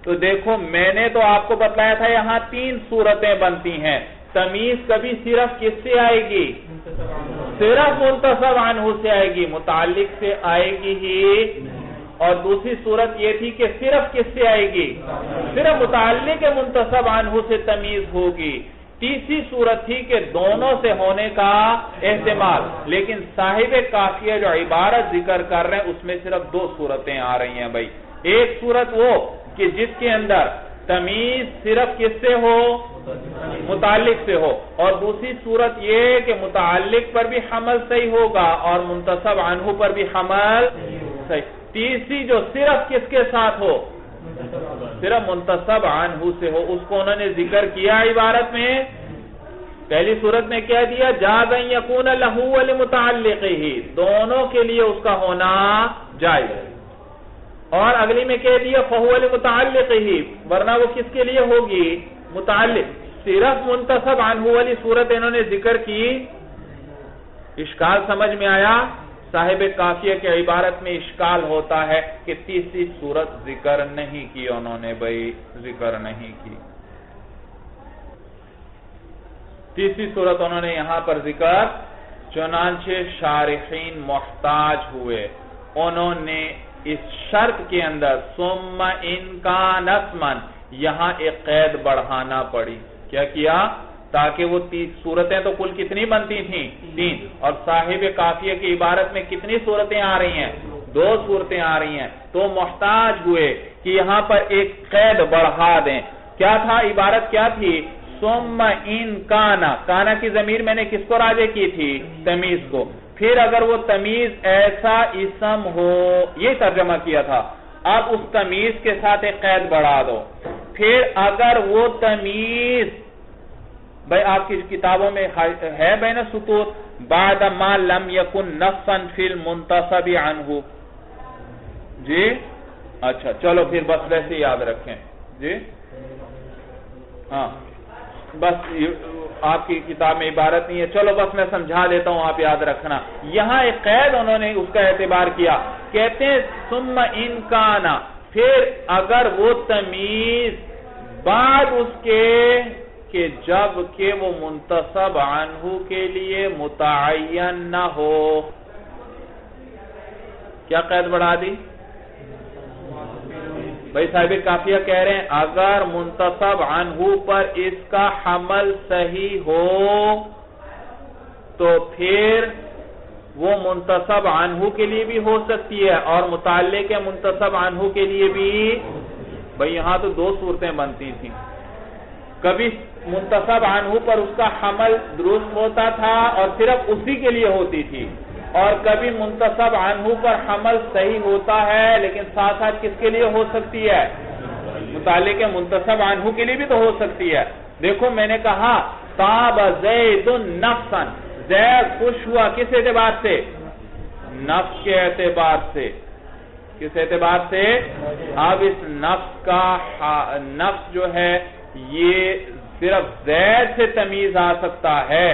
تو دیکھو میں نے تو آپ کو بتلایا تھا یہاں 3 صورتیں بنتی ہیں. تمیز کبھی صرف کس سے آئے گی؟ صرف منتصب عنہ سے آئے گی، متعلق سے آئے گی ہی. اور دوسری صورت یہ تھی کہ صرف کس سے آئے گی؟ صرف متعلق منتصب عنہ سے تمیز ہوگی. تیسری صورت تھی کہ دونوں سے ہونے کا احتمال. لیکن صاحب کافیہ جو عبارت ذکر کر رہے ہیں اس میں صرف 2 صورتیں آ رہی ہیں بھائی. ایک صورت وہ کہ جس کے اندر تمیز صرف کس سے ہو؟ متعلق سے ہو. اور دوسری صورت یہ کہ متعلق پر بھی حمل صحیح ہوگا اور منتصب عنہ پر بھی حمل صحیح. تیسری جو صرف کس کے ساتھ ہو؟ صرف منتصب عنہ سے ہو، اس کو انہوں نے ذکر کیا عبارت میں. پہلی صورت میں کیا دیا؟ جاز ان یکون لہ ولمتعلقہ، دونوں کے لیے اس کا ہونا جائز. اور اگلی میں کہہ دیا فہو لمتعلقہ، ورنہ وہ کس کے لیے ہوگی؟ متعلق. صرف منتصب عنہ والی صورت انہوں نے ذکر کی. اشکال سمجھ میں آیا؟ صاحب کافیہ کے عبارت میں اشکال ہوتا ہے کہ تیسری صورت ذکر نہیں کی انہوں نے بھائی، ذکر نہیں کی. تیسری صورت انہوں نے یہاں پر ذکر، چنانچہ شارحین محتاج ہوئے، انہوں نے اس شرط کے اندر ثم ان کان اسما یہاں ایک قید بڑھانا پڑی. کیا کیا؟ تاکہ وہ 3 صورتیں تو کل کتنی بنتی تھیں؟ 3. اور صاحب کافیہ کی عبارت میں کتنی صورتیں آ رہی ہیں؟ 2 صورتیں آ رہی ہیں. تو محتاج ہوئے کہ یہاں پر ایک قید بڑھا دیں. کیا تھا عبارت؟ کیا تھی؟ ثم ان کانا. کانا کی ضمیر میں نے کس کو راجع کی تھی؟ تمیز کو. پھر اگر وہ تمیز ایسا اسم ہو، یہ ترجمہ کیا تھا. اب اس تمیز کے ساتھ ایک قید بڑھا دو. پھر اگر وہ تمیز، بھئی آپ کی کتابوں میں ہے بین سطور، بعد ما لم یکن نصا فی المنتصب عنہ. جی اچھا چلو پھر بس ویسے یاد رکھیں. جی ہاں بس آپ کی کتاب میں عبارت نہیں ہے، چلو بس میں سمجھا دیتا ہوں، آپ یاد رکھنا. یہاں ایک قید انہوں نے اس کا اعتبار کیا. کہتے ہیں ثم ان کانا، پھر اگر وہ تمیز بعد اس کے کہ جب کہ وہ منتصب عنہ کے لیے متعین نہ ہو. کیا قید بڑھا دی بھائی؟ صاحب کافیہ کہہ رہے ہیں اگر منتصب عنہ پر اس کا حمل صحیح ہو تو پھر وہ منتصب عنہ کے لیے بھی ہو سکتی ہے اور متعلق منتصب عنہ کے لیے بھی. بھئی یہاں تو 2 صورتیں بنتی تھیں. کبھی منتصب عنہ پر اس کا حمل درست ہوتا تھا اور صرف اسی کے لیے ہوتی تھی، اور کبھی منتصب عنہ پر حمل صحیح ہوتا ہے لیکن ساتھ ساتھ کس کے لیے ہو سکتی ہے؟ متعلق منتصب عنہ کے لیے بھی تو ہو سکتی ہے. دیکھو میں نے کہا طاب زید نفسا، زید خوش ہوا کس اعتبار سے؟ نفس کے اعتبار سے. کس اعتبار سے؟ اب اس نفس کا نفس جو ہے یہ صرف زید سے تمیز آ سکتا ہے،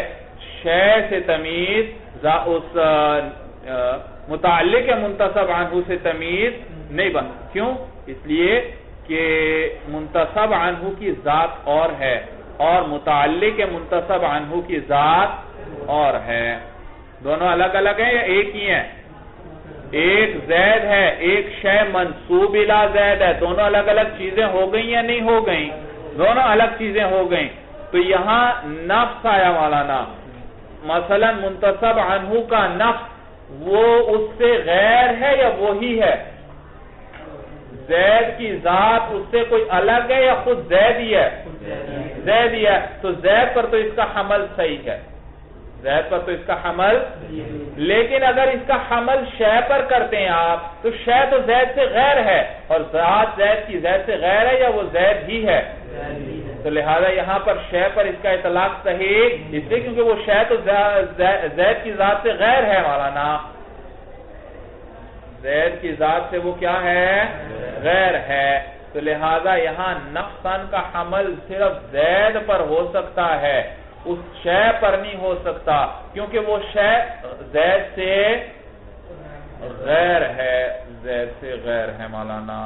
شے سے تمیز اس متعلق منتصب عنہ سے تمیز نہیں بن. کیوں؟ اس لیے کہ منتصب عنہ کی ذات اور ہے اور متعلق منتصب عنہ کی ذات اور ہے. دونوں الگ الگ ہیں یا ایک ہی ہیں؟ ایک زید ہے، ایک شے منصوب الی زید ہے. دونوں الگ الگ چیزیں ہو گئیں یا نہیں ہو گئیں؟ دونوں الگ چیزیں ہو گئیں. تو یہاں نفس آیا مولانا، مثلا منتصب عنہ کا نفس وہ اس سے غیر ہے یا وہی ہے؟ زید کی ذات اس سے کوئی الگ ہے یا خود زید ہی ہے؟ زید ہی ہے، تو زید پر تو اس کا حمل صحیح ہے، زید پر تو اس کا حمل، لیکن اگر اس کا حمل شے پر کرتے ہیں آپ تو شے تو زید سے غیر ہے، اور ذات زید کی زید سے غیر ہے یا وہ زید ہی ہے؟ تو لہذا یہاں پر شے پر اس کا اطلاق صحیح اس لیے کیونکہ وہ شے تو زید کی ذات سے غیر ہے، مولانا زید کی ذات سے وہ کیا ہے؟ غیر ہے، تو لہذا یہاں نفساً کا حمل صرف زید پر ہو سکتا ہے، اس شے پر نہیں ہو سکتا، کیونکہ وہ شے زید سے غیر ہے، زید سے غیر ہے۔ مولانا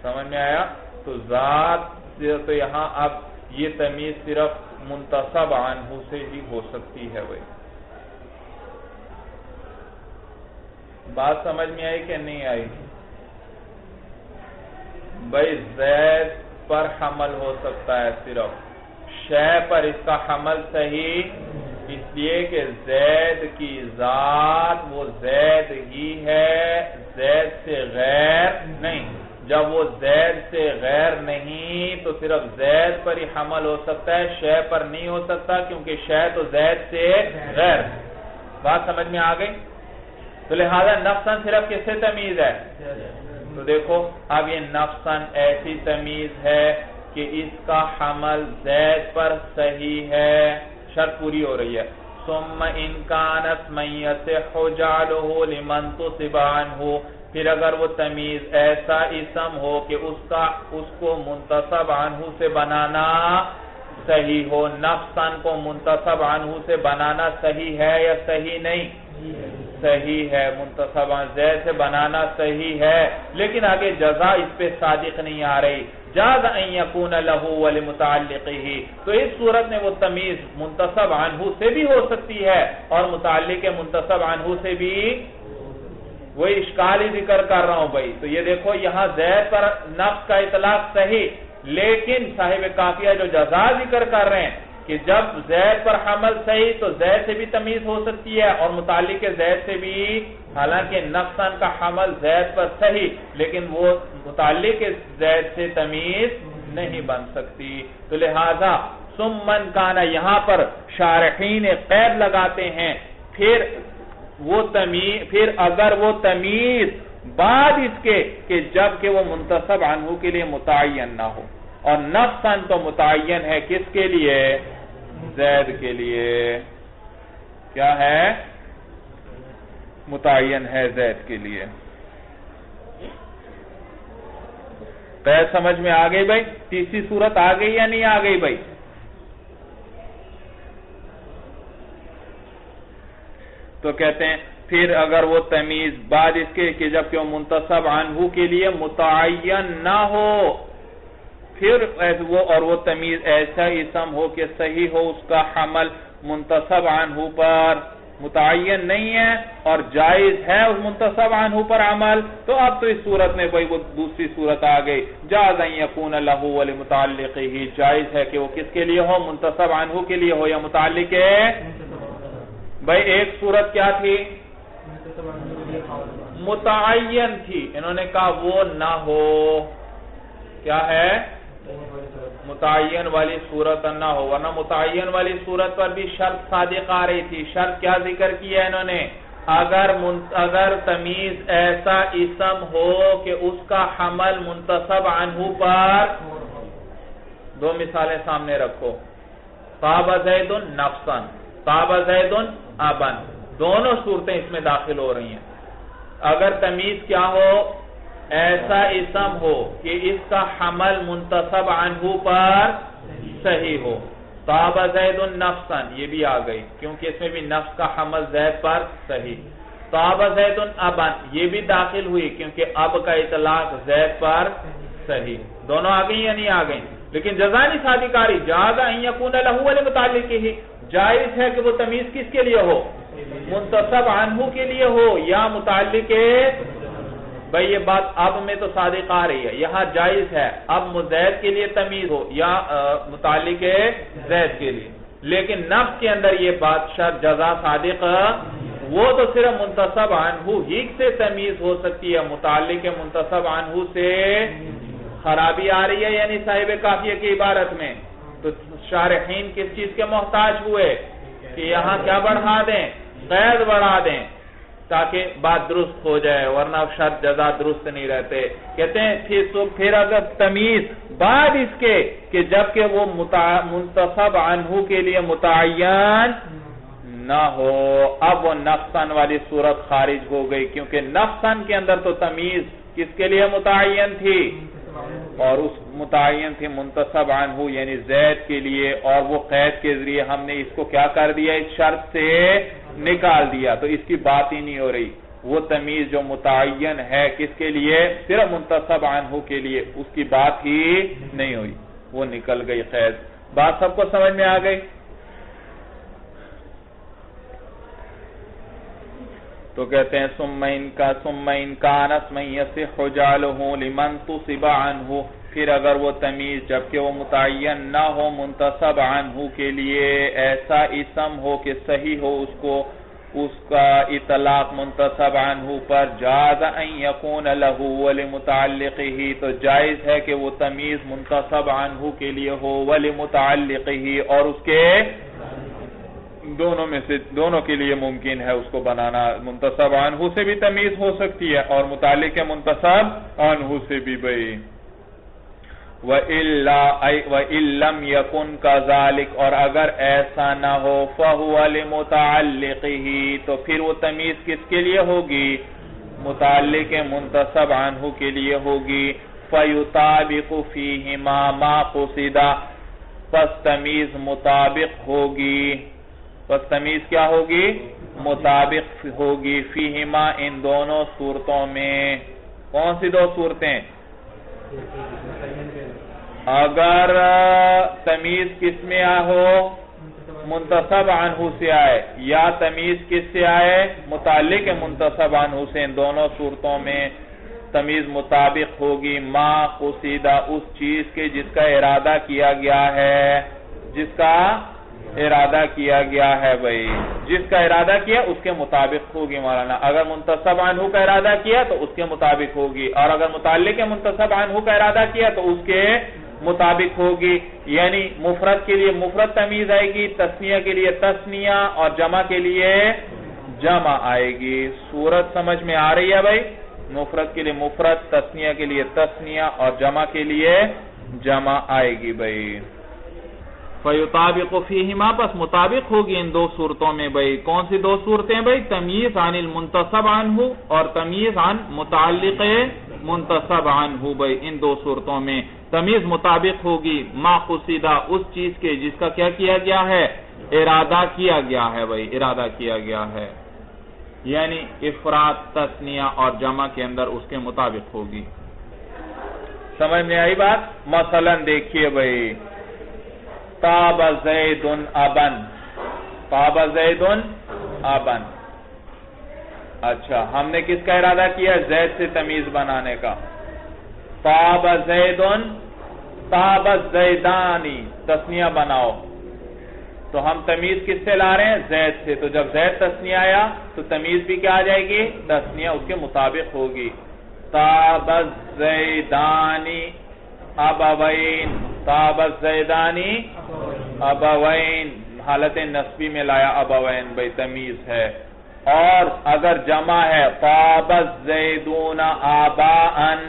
سمجھ میں آیا؟ تو ذات تو یہاں اب یہ تمیز صرف منتصب عنہ سے ہی ہو سکتی ہے۔ بھائی بات سمجھ میں آئی کہ نہیں آئی؟ بھائی زید پر حمل ہو سکتا ہے صرف، شے پر اس کا حمل صحیح اس لیے کہ زید کی ذات وہ زید ہی ہے، زید سے غیر نہیں۔ جب وہ زید سے غیر نہیں تو صرف زید پر ہی حمل ہو سکتا ہے، شے پر نہیں ہو سکتا کیونکہ شے تو زید سے غیر۔ بات سمجھ میں آ گئی؟ تو لہذا نفساً صرف کس سے تمیز ہے؟ تو دیکھو اب یہ نفساً ایسی تمیز ہے کہ اس کا حمل زید پر صحیح ہے، شرط پوری ہو رہی ہے۔ ثم ان كانت من يصح جعله لمن تصب عنه، پھر اگر وہ تمیز ایسا اسم ہو کہ اس کو منتصب عنہ سے بنانا صحیح ہو، نفساً کو منتصب عنہ سے بنانا صحیح ہے یا صحیح نہیں؟ صحیح ہے، منتصب عنہ زید سے بنانا صحیح ہے، لیکن آگے جزا اس پہ صادق نہیں آ رہی۔ جاز ان یکون لہ ولمتعلقہ، تو اس صورت میں وہ تمیز منتصب عنہ سے بھی ہو سکتی ہے اور متعلق منتصب عنہ سے بھی، وہی اشکال ہی ذکر کر رہا ہوں بھائی۔ تو یہ دیکھو یہاں زید پر نفس کا اطلاق صحیح، لیکن صاحب قافیہ جو جزا ذکر کر رہے ہیں کہ جب زید پر حمل صحیح تو زید سے بھی تمیز ہو سکتی ہے اور متعلق زید سے بھی، حالانکہ نفساً کا حمل زید پر صحیح لیکن وہ متعلق زید سے تمیز نہیں بن سکتی، تو لہذا ثم من کان یہاں پر شارحین قید لگاتے ہیں، پھر اگر وہ تمیز بعد اس کے کہ جب کہ وہ منتصب عنہ کے لیے متعین نہ ہو، اور نفساً تو متعین ہے کس کے لیے؟ زید کے لیے، کیا ہے؟ متعین ہے زید کے لیے۔ قید سمجھ میں آ گئی بھائی؟ تیسری صورت آ گئی یا نہیں آ گئی بھائی؟ تو کہتے ہیں پھر اگر وہ تمیز بعد اس کے کہ جب کہ وہ منتصب عنہ کے لیے متعین نہ ہو، پھر وہ تمیز ایسا اسم ہو کہ صحیح ہو، اس کا حمل منتصب عنہ پر متعین نہیں ہے اور جائز ہے اس منتصب عنہ پر عمل، تو اب تو اس صورت میں بھائی وہ دوسری صورت آ گئی، جاز ان یکون لہ ولمتعلقہ، جائز ہے کہ وہ کس کے لیے ہو؟ منتصب عنہ کے لیے ہو یا متعلق ہے؟ بھائی ایک صورت کیا تھی؟ متعین تھی، انہوں نے کہا وہ نہ ہو، کیا ہے؟ متعین والی صورت نہ ہو، ورنہ متعین والی صورت پر بھی شرط صادق آ رہی تھی۔ شرط کیا ذکر کیا ہے انہوں نے؟ اگر تمیز ایسا اسم ہو کہ اس کا حمل منتصب عنہ پر، دو مثالیں سامنے رکھو، طاب زید نفسا، طاب زید ابن، دونوں صورتیں اس میں داخل ہو رہی ہیں۔ اگر تمیز کیا ہو؟ ایسا اسم ہو کہ اس کا حمل منتصب عنہ پر صحیح ہو، طاب زید نفسا، یہ بھی آ گئی کیونکہ اس میں بھی نفس کا حمل زید پر صحیح، طاب زید ابن، یہ بھی داخل ہوئی کیونکہ اب کا اطلاق زید پر صحیح، دونوں آ گئی یا نہیں آ گئی؟ لیکن جزا نہیں صادق آ رہی، جاز ان یکون لہ ولمتعلقہ، جائز ہے کہ وہ تمیز کس کے لیے ہو؟ منتصب عنہ کے لیے ہو یا متعلق ہے؟ بھئی یہ بات اب میں تو صادق آ رہی ہے، یہاں جائز ہے اب زید کے لیے تمیز ہو یا متعلق ہے زید کے لیے، لیکن نفس کے اندر یہ بات شرط جزا صادق، وہ تو صرف منتصب عنہ ہی سے تمیز ہو سکتی ہے، متعلق منتصب عنہ سے خرابی آ رہی ہے، یعنی صاحب قافیہ کی عبارت میں تو شارحین کس چیز کے محتاج ہوئے کہ یہاں کیا بڑھا دیں؟ قید بڑھا دیں تاکہ بات درست ہو جائے، ورنہ شرط جزا درست نہیں رہتے. کہتے ہیں پھر اگر تمیز بعد اس کے کہ جبکہ وہ منتصب عنہ کے لیے متعین نہ ہو، اب وہ نقصاً والی صورت خارج ہو گئی، کیونکہ نقصاً کے اندر تو تمیز کس کے لیے متعین تھی؟ اور اس متعین تھی منتصب عنہ یعنی زید کے لیے، اور وہ قید کے ذریعے ہم نے اس کو کیا کر دیا؟ اس شرط سے نکال دیا، تو اس کی بات ہی نہیں ہو رہی. وہ تمیز جو متعین ہے کس کے لیے؟ صرف منتصب عنہ کے لیے، اس کی بات ہی نہیں ہوئی، وہ نکل گئی قید. بات سب کو سمجھ میں آ گئی؟ تو کہتے ہیں ثم ان کان اسما یصح جعلہ لمن تصب عنہ، پھر اگر وہ تمیز جبکہ وہ متعین نہ ہو منتصب عنہ کے لیے ایسا اسم ہو کہ صحیح ہو اس کا اطلاق منتصب عنہ پر، جاز ان یکون لہ ولمتعلقہ، تو جائز ہے کہ وہ تمیز منتصب عنہ کے لیے ہو ولمتعلقہ، اور اس کے دونوں میں سے دونوں کے لیے ممکن ہے اس کو بنانا. منتصب عنہ سے بھی تمیز ہو سکتی ہے اور متعلق منتصب عنہ سے بھی بھئی. وَإِن لَّمْ يَكُنْ كَذَلِكَ، اور اگر ایسا نہ ہو فَهُوَ لِمُتَعَلِّقِهِ، تو پھر وہ تمیز کس کے لیے ہوگی؟ متعلق منتصب عنہ کے لیے ہوگی. فَيُطَابِقُ فِيهِمَا مَا قُصِدَ، پس تمیز مطابق ہوگی. پس تمیز کیا ہوگی؟ مطابق ہوگی. فیہما، ان دونوں صورتوں میں. کون سی دو صورتیں؟ اگر تمیز کس میں ہو؟ منتصب عنہ سے آئے، یا تمیز کس سے آئے؟ متعلق منتصب عنہ سے. ان دونوں صورتوں میں تمیز مطابق ہوگی ما قصیدہ، اس چیز کے جس کا ارادہ کیا گیا ہے، جس کا ارادہ کیا گیا ہے بھئی، جس کا ارادہ کیا اس کے مطابق ہوگی مولانا. اگر منتصب عنہ کا ارادہ کیا تو اس کے مطابق ہوگی، اور اگر متعلق منتصب عنہ کا ارادہ کیا تو اس کے مطابق ہوگی. یعنی مفرد کے لیے مفرد تمیز آئے گی، تثنیہ کے لیے تثنیہ، اور جمع کے لیے جمع آئے گی. صورت سمجھ میں آ رہی ہے بھئی؟ مفرد کے لیے مفرد، تثنیہ کے لیے تثنیہ، اور جمع کے لیے جمع آئے گی بھئی. فَيُطَابِقُ فِيهِمَا، پس مطابق ہوگی ان دو صورتوں میں بھئی. کون سی دو صورتیں بھئی؟ تمیز عن المنتصب عنہ اور تمیز عن متعلق منتصب عنہ بھئی. ان دو صورتوں میں تمیز مطابق ہوگی ما قصیدہ، اس چیز کے جس کا کیا کیا گیا ہے؟ ارادہ کیا گیا ہے بھئی، ارادہ کیا گیا ہے. یعنی افراد، تثنیہ اور جمع کے اندر اس کے مطابق ہوگی. سمجھ میں آئی بات؟ مثلا دیکھیے بھئی، طاب زید ابن، طاب زید ابن. اچھا، ہم نے کس کا ارادہ کیا؟ زید سے تمیز بنانے کا. طاب زید، طاب زیدانی، تثنیہ بناؤ. تو ہم تمیز کس سے لا رہے ہیں؟ زید سے. تو جب زید تثنیہ آیا تو تمیز بھی کیا آ جائے گی؟ تثنیہ اس کے مطابق ہوگی. طاب زیدانی ابوین، طاب زیدانی ابوین، حالت نسبی میں لایا ابوین بھئی، تمیز ہے. اور اگر جمع ہے طاب زیدون آباءن،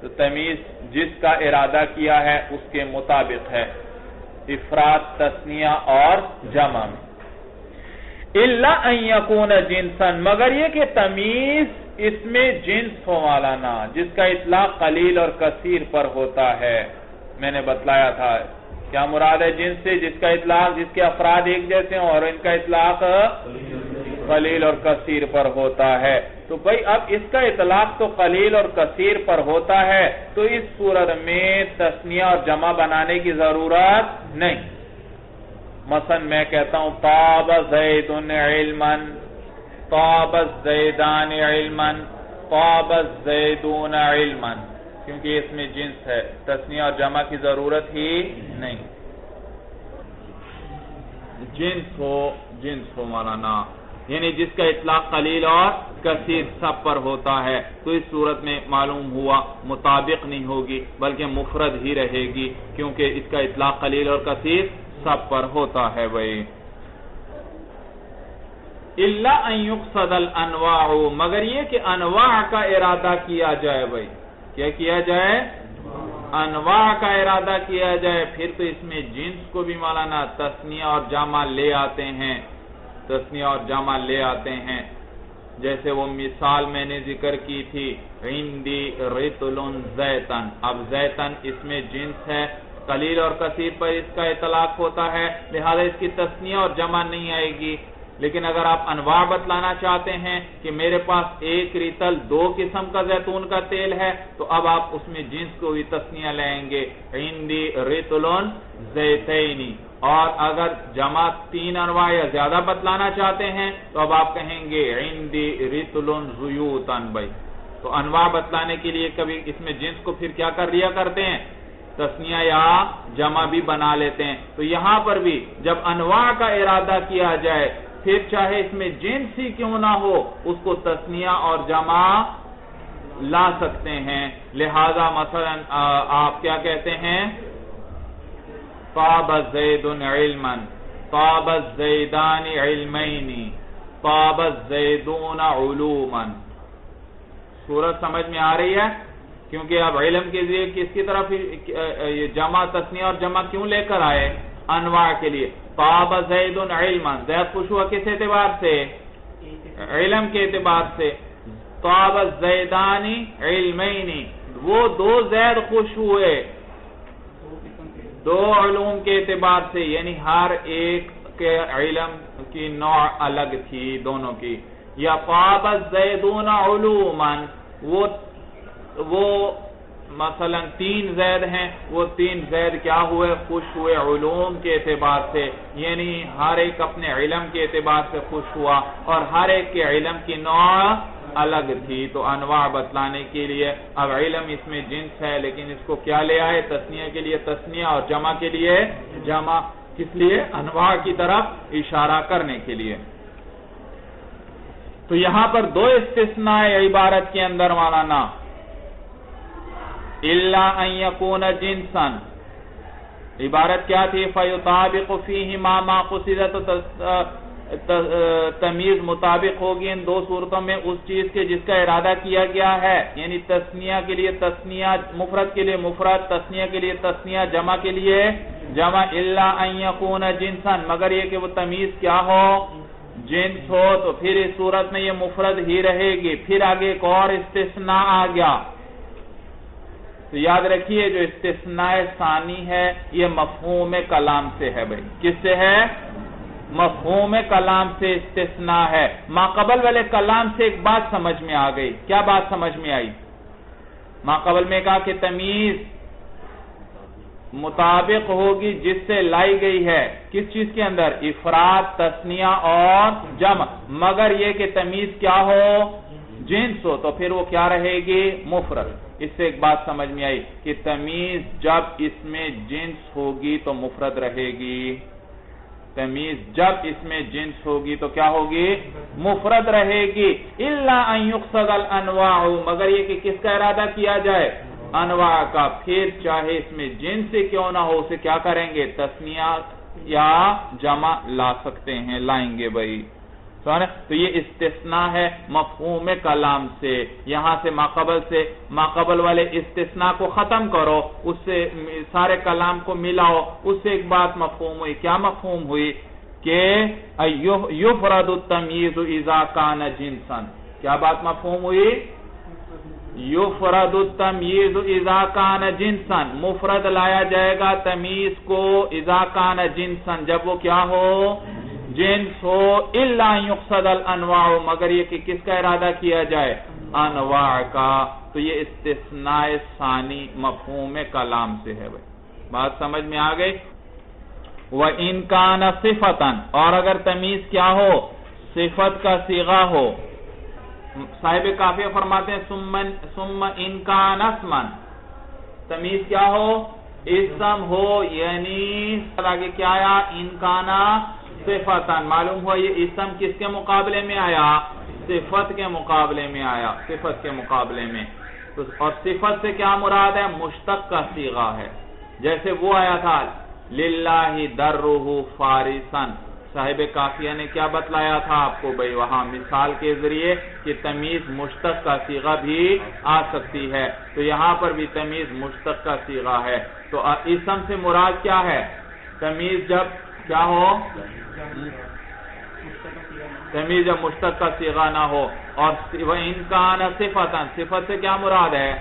تو تمیز جس کا ارادہ کیا ہے اس کے مطابق ہے، افراد، تثنیہ اور جمع میں. الا ان یکون جنسا، مگر یہ کہ تمیز اس میں جنس ہو مولانا، جس کا اطلاق قلیل اور کثیر پر ہوتا ہے. میں نے بتلایا تھا کیا مراد ہے جنس سے؟ جس کا اطلاق، جس کے افراد ایک جیسے ہوں اور ان کا اطلاق قلیل اور کثیر پر ہوتا ہے. تو بھئی اب اس کا اطلاق تو قلیل اور کثیر پر ہوتا ہے، تو اس صورت میں تثنیہ اور جمع بنانے کی ضرورت نہیں. مثلا میں کہتا ہوں طاب زید علما، طاب الزیدان علما، طاب الزیدون علما، کیونکہ اس میں جنس ہے، تثنیہ اور جمع کی ضرورت ہی نہیں. جنس ہو مولانا، یعنی جس کا اطلاق قلیل اور کثیر سب پر ہوتا ہے، تو اس صورت میں معلوم ہوا مطابق نہیں ہوگی بلکہ مفرد ہی رہے گی، کیونکہ اس کا اطلاق قلیل اور کثیر سب پر ہوتا ہے بھائی۔ الا ان یقصد الانواع، مگر یہ کہ انواع کا ارادہ کیا جائے بھائی، کیا کیا جائے؟ انواع کا ارادہ کیا جائے، پھر تو اس میں جنس کو بھی مولانا تثنیہ اور جمع لے آتے ہیں، تثنیہ اور جمع لے آتے ہیں، جیسے وہ مثال میں نے ذکر کی تھی، عندی رطل زیتن، اب زیتن اس میں جنس ہے، قلیل اور کثیر پر اس کا اطلاق ہوتا ہے، لہذا اس کی تثنیہ اور جمع نہیں آئے گی۔ لیکن اگر آپ انواع بتلانا چاہتے ہیں کہ میرے پاس ایک ریتل 2 قسم کا زیتون کا تیل ہے، تو اب آپ اس میں جنس کو بھی تثنیہ لیں گے، عندی ریتل زیتینی۔ اور اگر جمع 3 انواع یا زیادہ بتلانا چاہتے ہیں تو اب آپ کہیں گے عندی ریتل زیوتن بھائی۔ تو انواع بتلانے کے لیے کبھی اس میں جنس کو پھر کیا کر لیا کرتے ہیں؟ تثنیہ یا جمع بھی بنا لیتے ہیں۔ تو یہاں پر بھی جب انواع کا ارادہ کیا جائے، پھر چاہے اس میں جنس ہی کیوں نہ ہو، اس کو تثنیہ اور جمع لا سکتے ہیں۔ لہذا مثلا آپ کیا کہتے ہیں؟ طاب زید علما، طاب الزیدان علمین، طاب الزیدون علوما۔ صورت سمجھ میں آ رہی ہے؟ کیونکہ اب علم کے ذریعے کس کی طرف یہ جمع تثنیہ اور جمع کیوں لے کر آئے؟ انواع کے لیے۔ طاب زید علما، زید خوش ہوا کس اعتبار سے؟ علم کے اعتبار سے۔ طاب الزیدان علمین، وہ 2 زید خوش ہوئے 2 علوم کے اعتبار سے، یعنی ہر ایک کے علم کی نوع الگ تھی دونوں کی۔ یا طاب الزیدون علوما، وہ مثلا 3 زید ہیں، وہ 3 زید کیا ہوئے؟ خوش ہوئے علوم کے اعتبار سے، یعنی ہر ایک اپنے علم کے اعتبار سے خوش ہوا، اور ہر ایک کے علم کی نوع الگ تھی۔ تو انواع بتلانے کے لیے اب علم اس میں جنس ہے، لیکن اس کو کیا لے آئے؟ تثنیہ کے لیے تثنیہ اور جمع کے لیے جمع، کس لیے؟ انواع کی طرف اشارہ کرنے کے لیے۔ تو یہاں پر 2 استثناء عبارت کے اندر مولانا، الا ان یکون جنسا، عبارت کیا تھی؟ فیطابق فیہ ما قصدت، تمیز مطابق ہوگی ان 2 صورتوں میں اس چیز کے جس کا ارادہ کیا گیا ہے، یعنی تثنیہ کے لیے تثنیہ، مفرد کے لیے مفرد، تثنیہ کے لیے تثنیہ، جمع کے لیے جمع۔ الا ان یکون جنسا، مگر یہ کہ وہ تمیز کیا ہو؟ جنس ہو، تو پھر اس صورت میں یہ مفرد ہی رہے گی۔ پھر آگے ایک اور استثناء آ گیا، تو یاد رکھیے جو استثناء ثانی ہے یہ مفہوم کلام سے ہے بھائی۔ کس سے ہے؟ مفہوم کلام سے استثناء ہے۔ ما قبل والے کلام سے ایک بات سمجھ میں آ گئی۔ کیا بات سمجھ میں آئی؟ ما قبل میں کہا کہ تمیز مطابق ہوگی جس سے لائی گئی ہے، کس چیز کے اندر؟ افراد، تثنیہ اور جمع، مگر یہ کہ تمیز کیا ہو؟ جنس ہو، تو پھر وہ کیا رہے گی؟ مفرد۔ اس سے ایک بات سمجھ میں آئی کہ تمیز جب اس میں جنس ہوگی تو مفرد رہے گی، تمیز جب اس میں جنس ہوگی تو کیا ہوگی؟ مفرد رہے گی۔ الا ان یقصد الانواع، مگر یہ کہ کس کا ارادہ کیا جائے؟ انواع کا، پھر چاہے اس میں جنس سے کیوں نہ ہو، اسے کیا کریں گے؟ تثنیہ یا جمع لا سکتے ہیں، لائیں گے بھائی۔ تو یہ استثناء ہے مفہوم کلام سے۔ یہاں سے ما قبل والے استثناء کو ختم کرو، اس سے سارے کلام کو ملاؤ، اس سے ایک بات مفہوم ہوئی۔ کیا مفہوم ہوئی؟ کہ یفرد التمییز اذا کان جنسا۔ کیا بات مفہوم ہوئی؟ یفرد التمییز اذا کان جنسا، مفرد لایا جائے گا تمیز کو اذا کان جنسا، جب وہ کیا ہو؟ جنس ہو۔ الا ان یقصد الانواع، مگر یہ کہ کس کا ارادہ کیا جائے؟ انواع کا۔ تو یہ استثناء ثانی مفہوم کلام سے ہے بھائی، بات سمجھ میں آ گئی؟ وَإِن كَانَ صِفَةً، اور اگر تمیز کیا ہو؟ صفت کا صیغہ ہو۔ صاحب کافیہ فرماتے ہیں ثم ان كان اسما، تمیز کیا ہو؟ اسم ہو، یعنی آگے کیا آیا؟ ان کانا صفاتن، معلوم ہوا یہ اسم کس کے مقابلے میں آیا؟ صفت کے مقابلے میں آیا، صفت کے مقابلے میں. اور صفت سے کیا مراد ہے؟ مشتق کا صیغہ ہے. جیسے وہ آیا تھا للہ درہ فارسن، صاحب کافیہ نے کیا بتلایا تھا آپ کو بھئی وہاں مثال کے ذریعے کہ تمیز مشتق کا صیغہ بھی آ سکتی ہے. تو یہاں پر بھی تمیز مشتق کا صیغہ ہے. تو اسم سے مراد کیا ہے؟ تمیز جب کیا ہو؟ تمیز جب مشتق کا صیغہ نہ ہو. اور وَإِن كَانَ صِفَةً، صفت سے کیا مراد ہے؟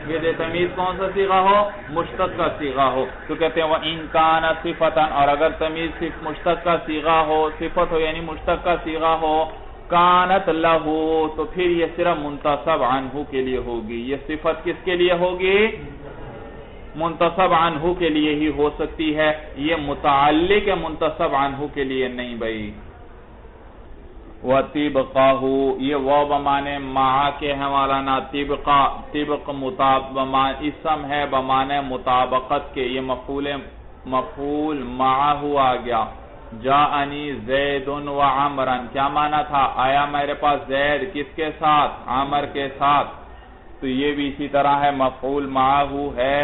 یہ تمیز کون سا صیغہ ہو؟ مشتق کا صیغہ ہو. تو کہتے ہیں وَإِن كَانَ صِفَةً، اور اگر تمیز صرف مشتق کا صیغہ ہو، صفت ہو یعنی مشتق کا صیغہ ہو، كَانَتْ لَهُ، تو پھر یہ صرف منتصب عنہ کے لیے ہوگی. یہ صفت کس کے لیے ہوگی؟ منتصب عنہ کے لیے ہی ہو سکتی ہے. یہ متعلق منتصب عنہ کے لیے نہیں بھئی. وَطِبْقَهُ، یہ وہ بمانے مع کے ہے مولانا. طبق اسم ہے بمانے مطابقت کے. یہ مفعول معہ آ گیا. جاءنی زید و عمرا، کیا معنی تھا؟ آیا میرے پاس زید کس کے ساتھ؟ عمر کے ساتھ. تو یہ بھی اسی طرح ہے، مفعول معہ ہے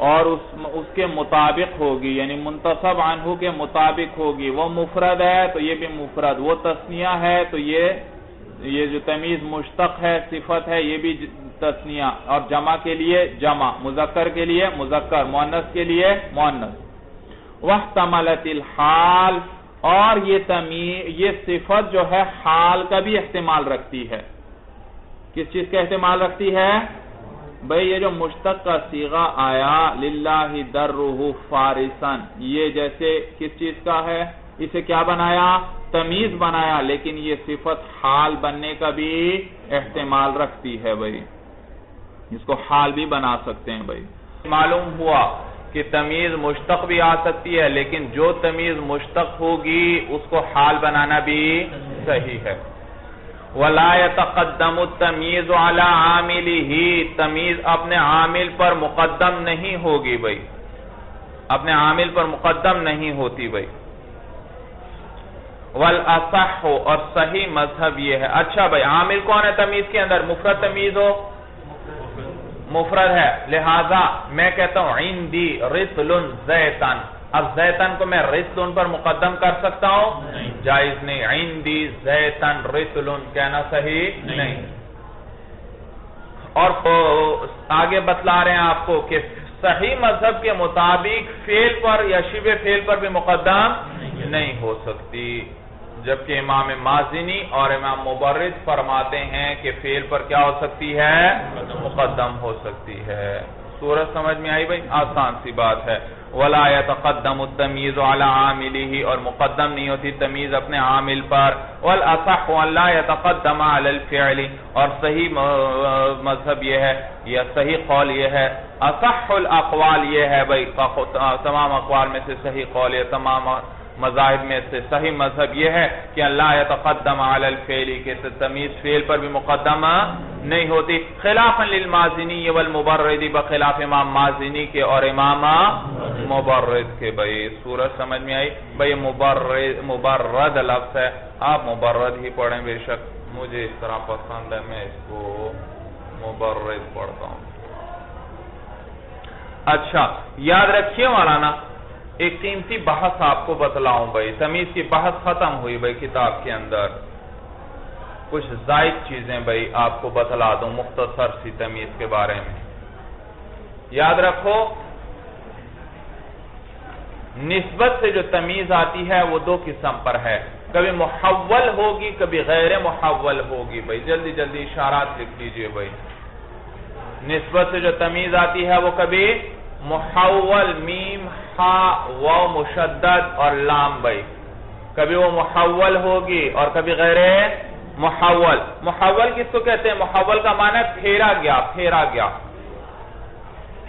اور اس کے مطابق ہوگی، یعنی منتصب عنہ کے مطابق ہوگی. وہ مفرد ہے تو یہ بھی مفرد، وہ تثنیہ ہے تو یہ جو تمیز مشتق ہے صفت ہے یہ بھی تثنیہ. اور جمع کے لیے جمع، مذکر کے لیے مذکر، مؤنث کے لیے مؤنث. واحتملت الحال، اور یہ صفت جو ہے حال کا بھی احتمال رکھتی ہے. کس چیز کا احتمال رکھتی ہے؟ بھئی یہ جو مشتق کا صیغہ آیا للہ درہ فارسن، یہ جیسے کس چیز کا ہے؟ اسے کیا بنایا؟ تمیز بنایا، لیکن یہ صفت حال بننے کا بھی احتمال رکھتی ہے بھئی. اس کو حال بھی بنا سکتے ہیں بھئی. معلوم ہوا کہ تمیز مشتق بھی آ سکتی ہے، لیکن جو تمیز مشتق ہوگی اس کو حال بنانا بھی صحیح ہے. وَلَا يَتَقَدَّمُ التَّمْيِيزُ عَلَىٰ عَامِلِهِ، تمیز اپنے عامل پر مقدم نہیں ہوگی بھئی، اپنے عامل پر مقدم نہیں ہوتی بھئی. وَالْأَصَحُّ، اور صحیح مذہب یہ ہے. اچھا بھئی عامل کون ہے تمیز کے اندر؟ مفرد تمیز ہو، مفرد ہے، لہذا میں کہتا ہوں عندی رسل زیتن. اب زیتن کو میں رسل پر مقدم کر سکتا ہوں؟ جائز نہیں. عندی زیتن رسل کہنا صحیح نہیں. اور آگے بتلا رہے ہیں آپ کو کہ صحیح مذہب کے مطابق فعل پر یا شبہ فعل پر بھی مقدم نہیں ہو سکتی، جبکہ امام مازنی اور امام مبرد فرماتے ہیں کہ فعل پر کیا ہو سکتی ہے؟ مقدم ہو سکتی ہے. سورج سمجھ میں آئی بھئی؟ آسان سی بات ہے. وَلَا يَتَقَدَّمُ التَّمْيِيزُ عَلَىٰ عَامِلِهِ، اور مقدم نہیں ہوتی تمیز اپنے عامل پر. وَالْأَصَحُّ أَن لَا يَتَقَدَّمَ عَلَى الْفِعْلِ، اور صحیح مذہب یہ ہے یا صحیح قول یہ ہے، اصح الاقوال یہ ہے بھئی، تمام اقوال میں سے صحیح قول ہے، تمام مذاہب میں سے صحیح مذہب یہ ہے کہ اللہ يتقدم علی الفعل، کہ تمیز فعل پر بھی مقدم نہیں ہوتی. خلافا للمازنی والمبرد، بخلاف امام مازنی کے اور امام مبرد کے. بھئی سورج سمجھ میں آئی؟ بھئی مبرد لفظ ہے، آپ مبرد ہی پڑھیں بے شک، مجھے اس طرح پسند ہے، میں اس کو مبرد پڑھتا ہوں. اچھا یاد رکھیے مولانا، ایک قیمتی بحث آپ کو بتلاؤں بھئی. تمیز کی بحث ختم ہوئی بھئی کتاب کے اندر. کچھ زائد چیزیں بھئی آپ کو بتلا دوں مختصر سی تمیز کے بارے میں. یاد رکھو نسبت سے جو تمیز آتی ہے وہ دو قسم پر ہے، کبھی محول ہوگی کبھی غیر محول ہوگی. بھئی جلدی جلدی اشارات لکھ لیجئے بھئی. نسبت سے جو تمیز آتی ہے وہ کبھی محول، میم ہا واو مشدد اور لام بھئی، کبھی وہ محول ہوگی اور کبھی غیر محول. محول کس کو کہتے ہیں؟ محول کا معنی ہے پھیرا گیا، پھیرا گیا،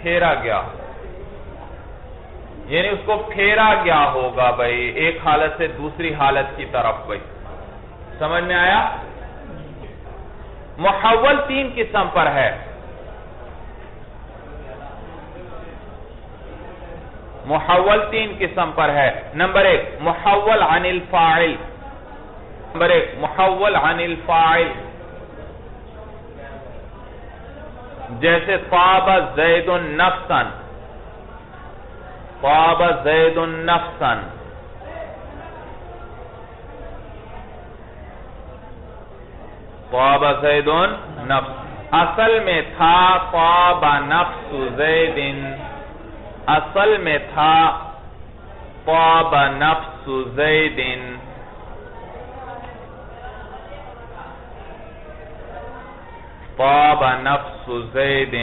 پھیرا گیا، یعنی اس کو پھیرا گیا ہوگا بھئی ایک حالت سے دوسری حالت کی طرف. بھئی سمجھ میں آیا؟ محول تین قسم پر ہے. محول تین قسم پر ہے. نمبر ایک محول عن الفاعل، نمبر 1 محول عن الفاعل، جیسے طاب زید نفسا، طاب زید نفسا، طاب زید نفس، اصل میں تھا طاب نفس زید، اصل میں تھا طاب نفس زید، طاب نفس زید،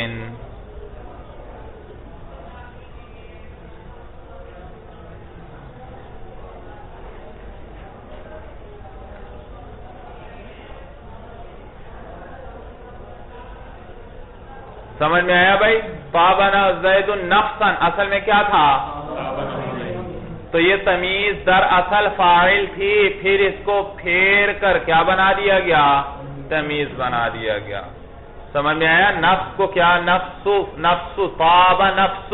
سمجھ میں آیا بھائی؟ طاب زید نفسا اصل میں کیا تھا؟ تو یہ تمیز در اصل فاعل تھی، پھر اس کو پھیر کر کیا بنا دیا گیا؟ تمیز بنا دیا گیا۔ سمجھ میں آیا؟ نفس کو کیا؟ نفس، طاب نفس،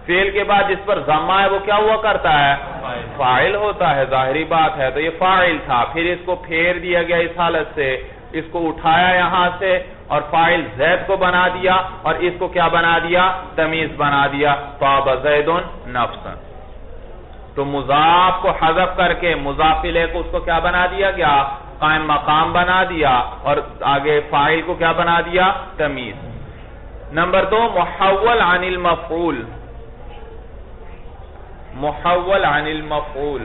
فعل کے بعد جس پر ضمہ ہے وہ کیا ہوا کرتا ہے؟ فاعل ہوتا ہے، ظاہری بات ہے۔ تو یہ فاعل تھا، پھر اس کو پھیر دیا گیا اس حالت سے، اس کو اٹھایا یہاں سے اور فاعل زید کو بنا دیا اور اس کو کیا بنا دیا؟ تمیز بنا دیا، طاب زید نفسا۔ تو مضاف کو حذف کر کے مضاف الیہ کو اس کو کیا بنا دیا گیا؟ قائم مقام بنا دیا، اور آگے فاعل کو کیا بنا دیا؟ تمیز۔ نمبر 2 محول عن المفعول، محول عن المفعول،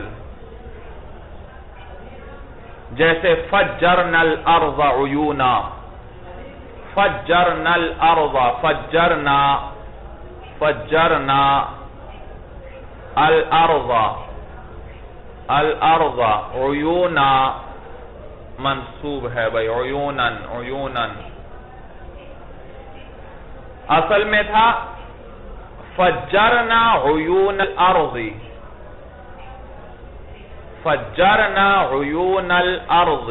جیسے فجرنا الارض عیونا، فجرنا الارض، فجرنا، فجرنا الارض، الارض عیونا منصوب ہے بھائی، عیونا، عیونا، اصل میں تھا فجرنا عیون الارض، فجرنا عیون الارض،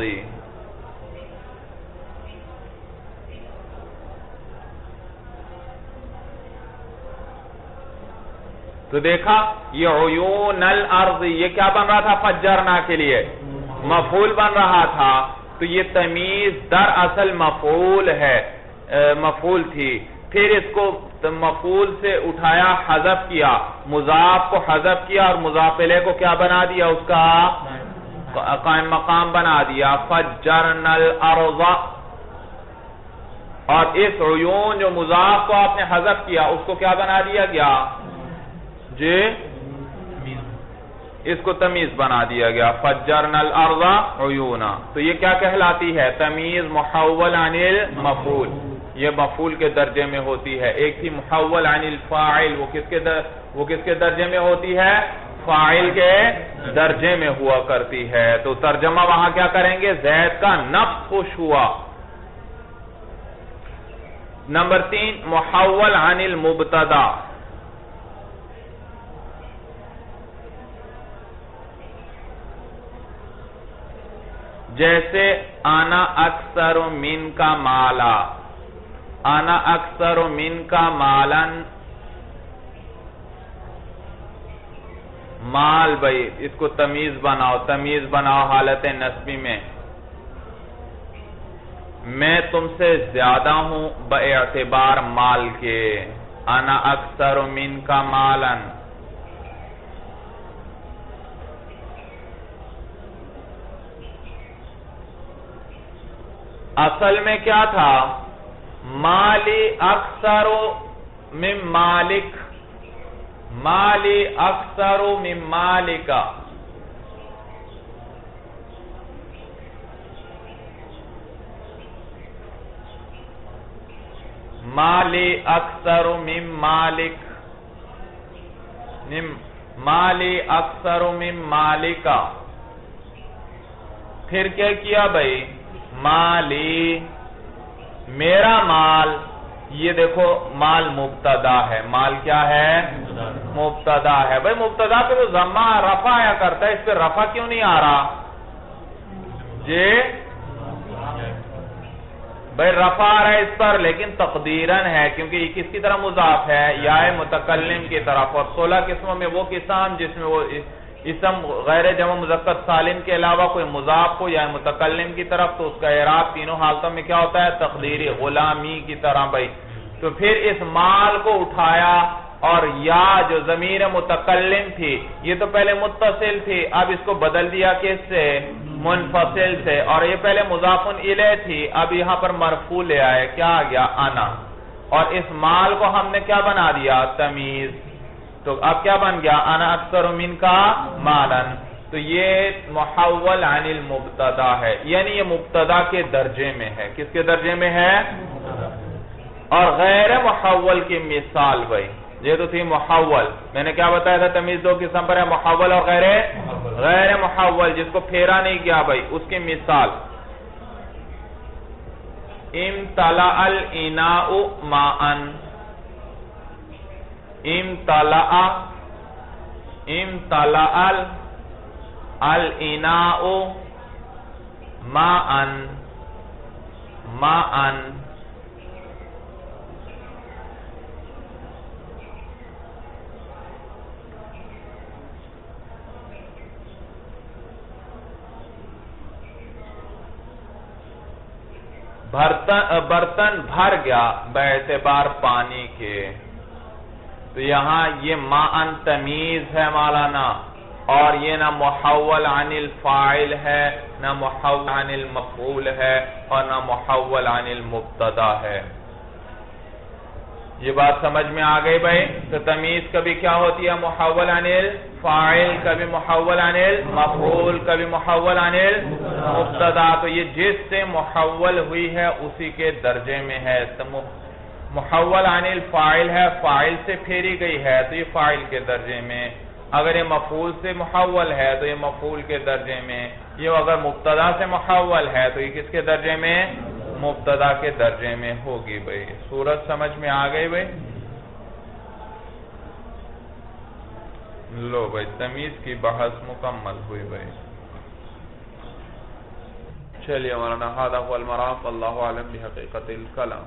تو دیکھا یہ عیون الارض یہ کیا بن رہا تھا؟ فجرنا کے لیے مفعول بن رہا تھا، تو یہ تمیز در اصل مفعول ہے، مفعول تھی، پھر اس کو مفعول سے اٹھایا، حذف کیا، مضاف کو حذف کیا اور مضاف الیہ کو کیا بنا دیا؟ اس کا قائم مقام بنا دیا، فجرنا الارض، اور اس عیون جو مضاف کو آپ نے حذف کیا اس کو کیا بنا دیا گیا؟ جی اس کو تمیز بنا دیا گیا، فجرنا الارض عیونا۔ تو یہ کیا کہلاتی ہے؟ تمیز محول عن المفعول، یہ مفعول کے درجے میں ہوتی ہے۔ ایک تھی محول عن الفاعل، وہ کس کے درجے میں ہوتی ہے؟ فاعل کے درجے میں ہوا کرتی ہے۔ تو ترجمہ وہاں کیا کریں گے؟ زید کا نفس خوش ہوا۔ نمبر 3 محول عن المبتدا، جیسے انا اکثر من کا مالا، انا اکثر من کا مالن، مال بھائی اس کو تمیز بناؤ، تمیز بناؤ حالت نسبی میں، میں تم سے زیادہ ہوں باعتبار مال کے، انا اکثر من کا مالن۔ اصل میں کیا تھا؟ مالی اکثر من مالک، مالی اکثر من مالکا، مالی اکثر من مالک، مالی اکثر من مالکا۔ پھر کیا کیا بھائی؟ مالی میرا مال، یہ دیکھو مال مبتدا ہے، مال کیا ہے؟ مبتدا ہے بھائی، مبتدا پہ تو ضمہ رفع آیا کرتا ہے، اس پہ رفع کیوں نہیں آ رہا؟ جی بھائی رفع آ رہا ہے اس پر، لیکن تقدیراً ہے، کیونکہ یہ کس کی طرح مضاف ہے؟ یا متکلم کی طرف، اور 16 قسموں میں وہ قسم جس میں وہ اسم غیر جمع مذکر سالم کے علاوہ کوئی مضاف کو یا متکلم کی طرف تو اس کا اعراب تینوں حالتوں میں کیا ہوتا ہے؟ تقدیری، غلامی کی طرح بھائی. تو پھر اس مال کو اٹھایا اور یا جو ضمیر متکلم تھی یہ تو پہلے متصل تھی، اب اس کو بدل دیا کس سے؟ منفصل سے. اور یہ پہلے مضاف الیہ تھی، اب یہاں پر مرفوع لے آئے، کیا آ گیا؟ انا. اور اس مال کو ہم نے کیا بنا دیا؟ تمیز. تو اب کیا بن گیا؟ انا اکثر من کا مالن. تو یہ محول عن المبتدا ہے، یعنی یہ مبتدا کے درجے میں ہے. کس کے درجے میں ہے؟ اور غیر محول کی مثال بھائی، یہ تو تھی محول. میں نے کیا بتایا تھا؟ تمیز دو قسم پر ہے، محول اور غیر محول، جس کو پھیرا نہیں کیا بھائی. اس کی مثال امتلأ الاناء ماءً. امتلأ الاناء ماءً. برتن بھر گیا باعتبار پانی کے. تو یہاں یہ ماءً تمیز ہے مولانا، اور یہ نہ محول عن الفاعل ہے، نہ محول عن المفعول ہے، اور نہ محول عن المبتدا ہے. یہ بات سمجھ میں آ گئی بھائی؟ تو تمیز کبھی کیا ہوتی ہے؟ محول عن الفاعل، کبھی محول عن المفعول، کبھی محول عن المبتدا. تو یہ جس سے محول ہوئی ہے اسی کے درجے میں ہے. محول عن الفاعل ہے، فاعل سے پھیری گئی ہے تو یہ فاعل کے درجے میں. اگر یہ مفعول سے محول ہے تو یہ مفعول کے درجے میں. یہ اگر مبتدا سے محول ہے تو یہ کس کے درجے میں؟ مبتدا کے درجے میں ہوگی بھائی. صورت سمجھ میں آ گئی بھائی؟ لو بھائی تمیز کی بحث مکمل ہوئی بھائی. چلیے مولانا، ھذا هو المرام، واللہ اعلم بحقیقت الکلام.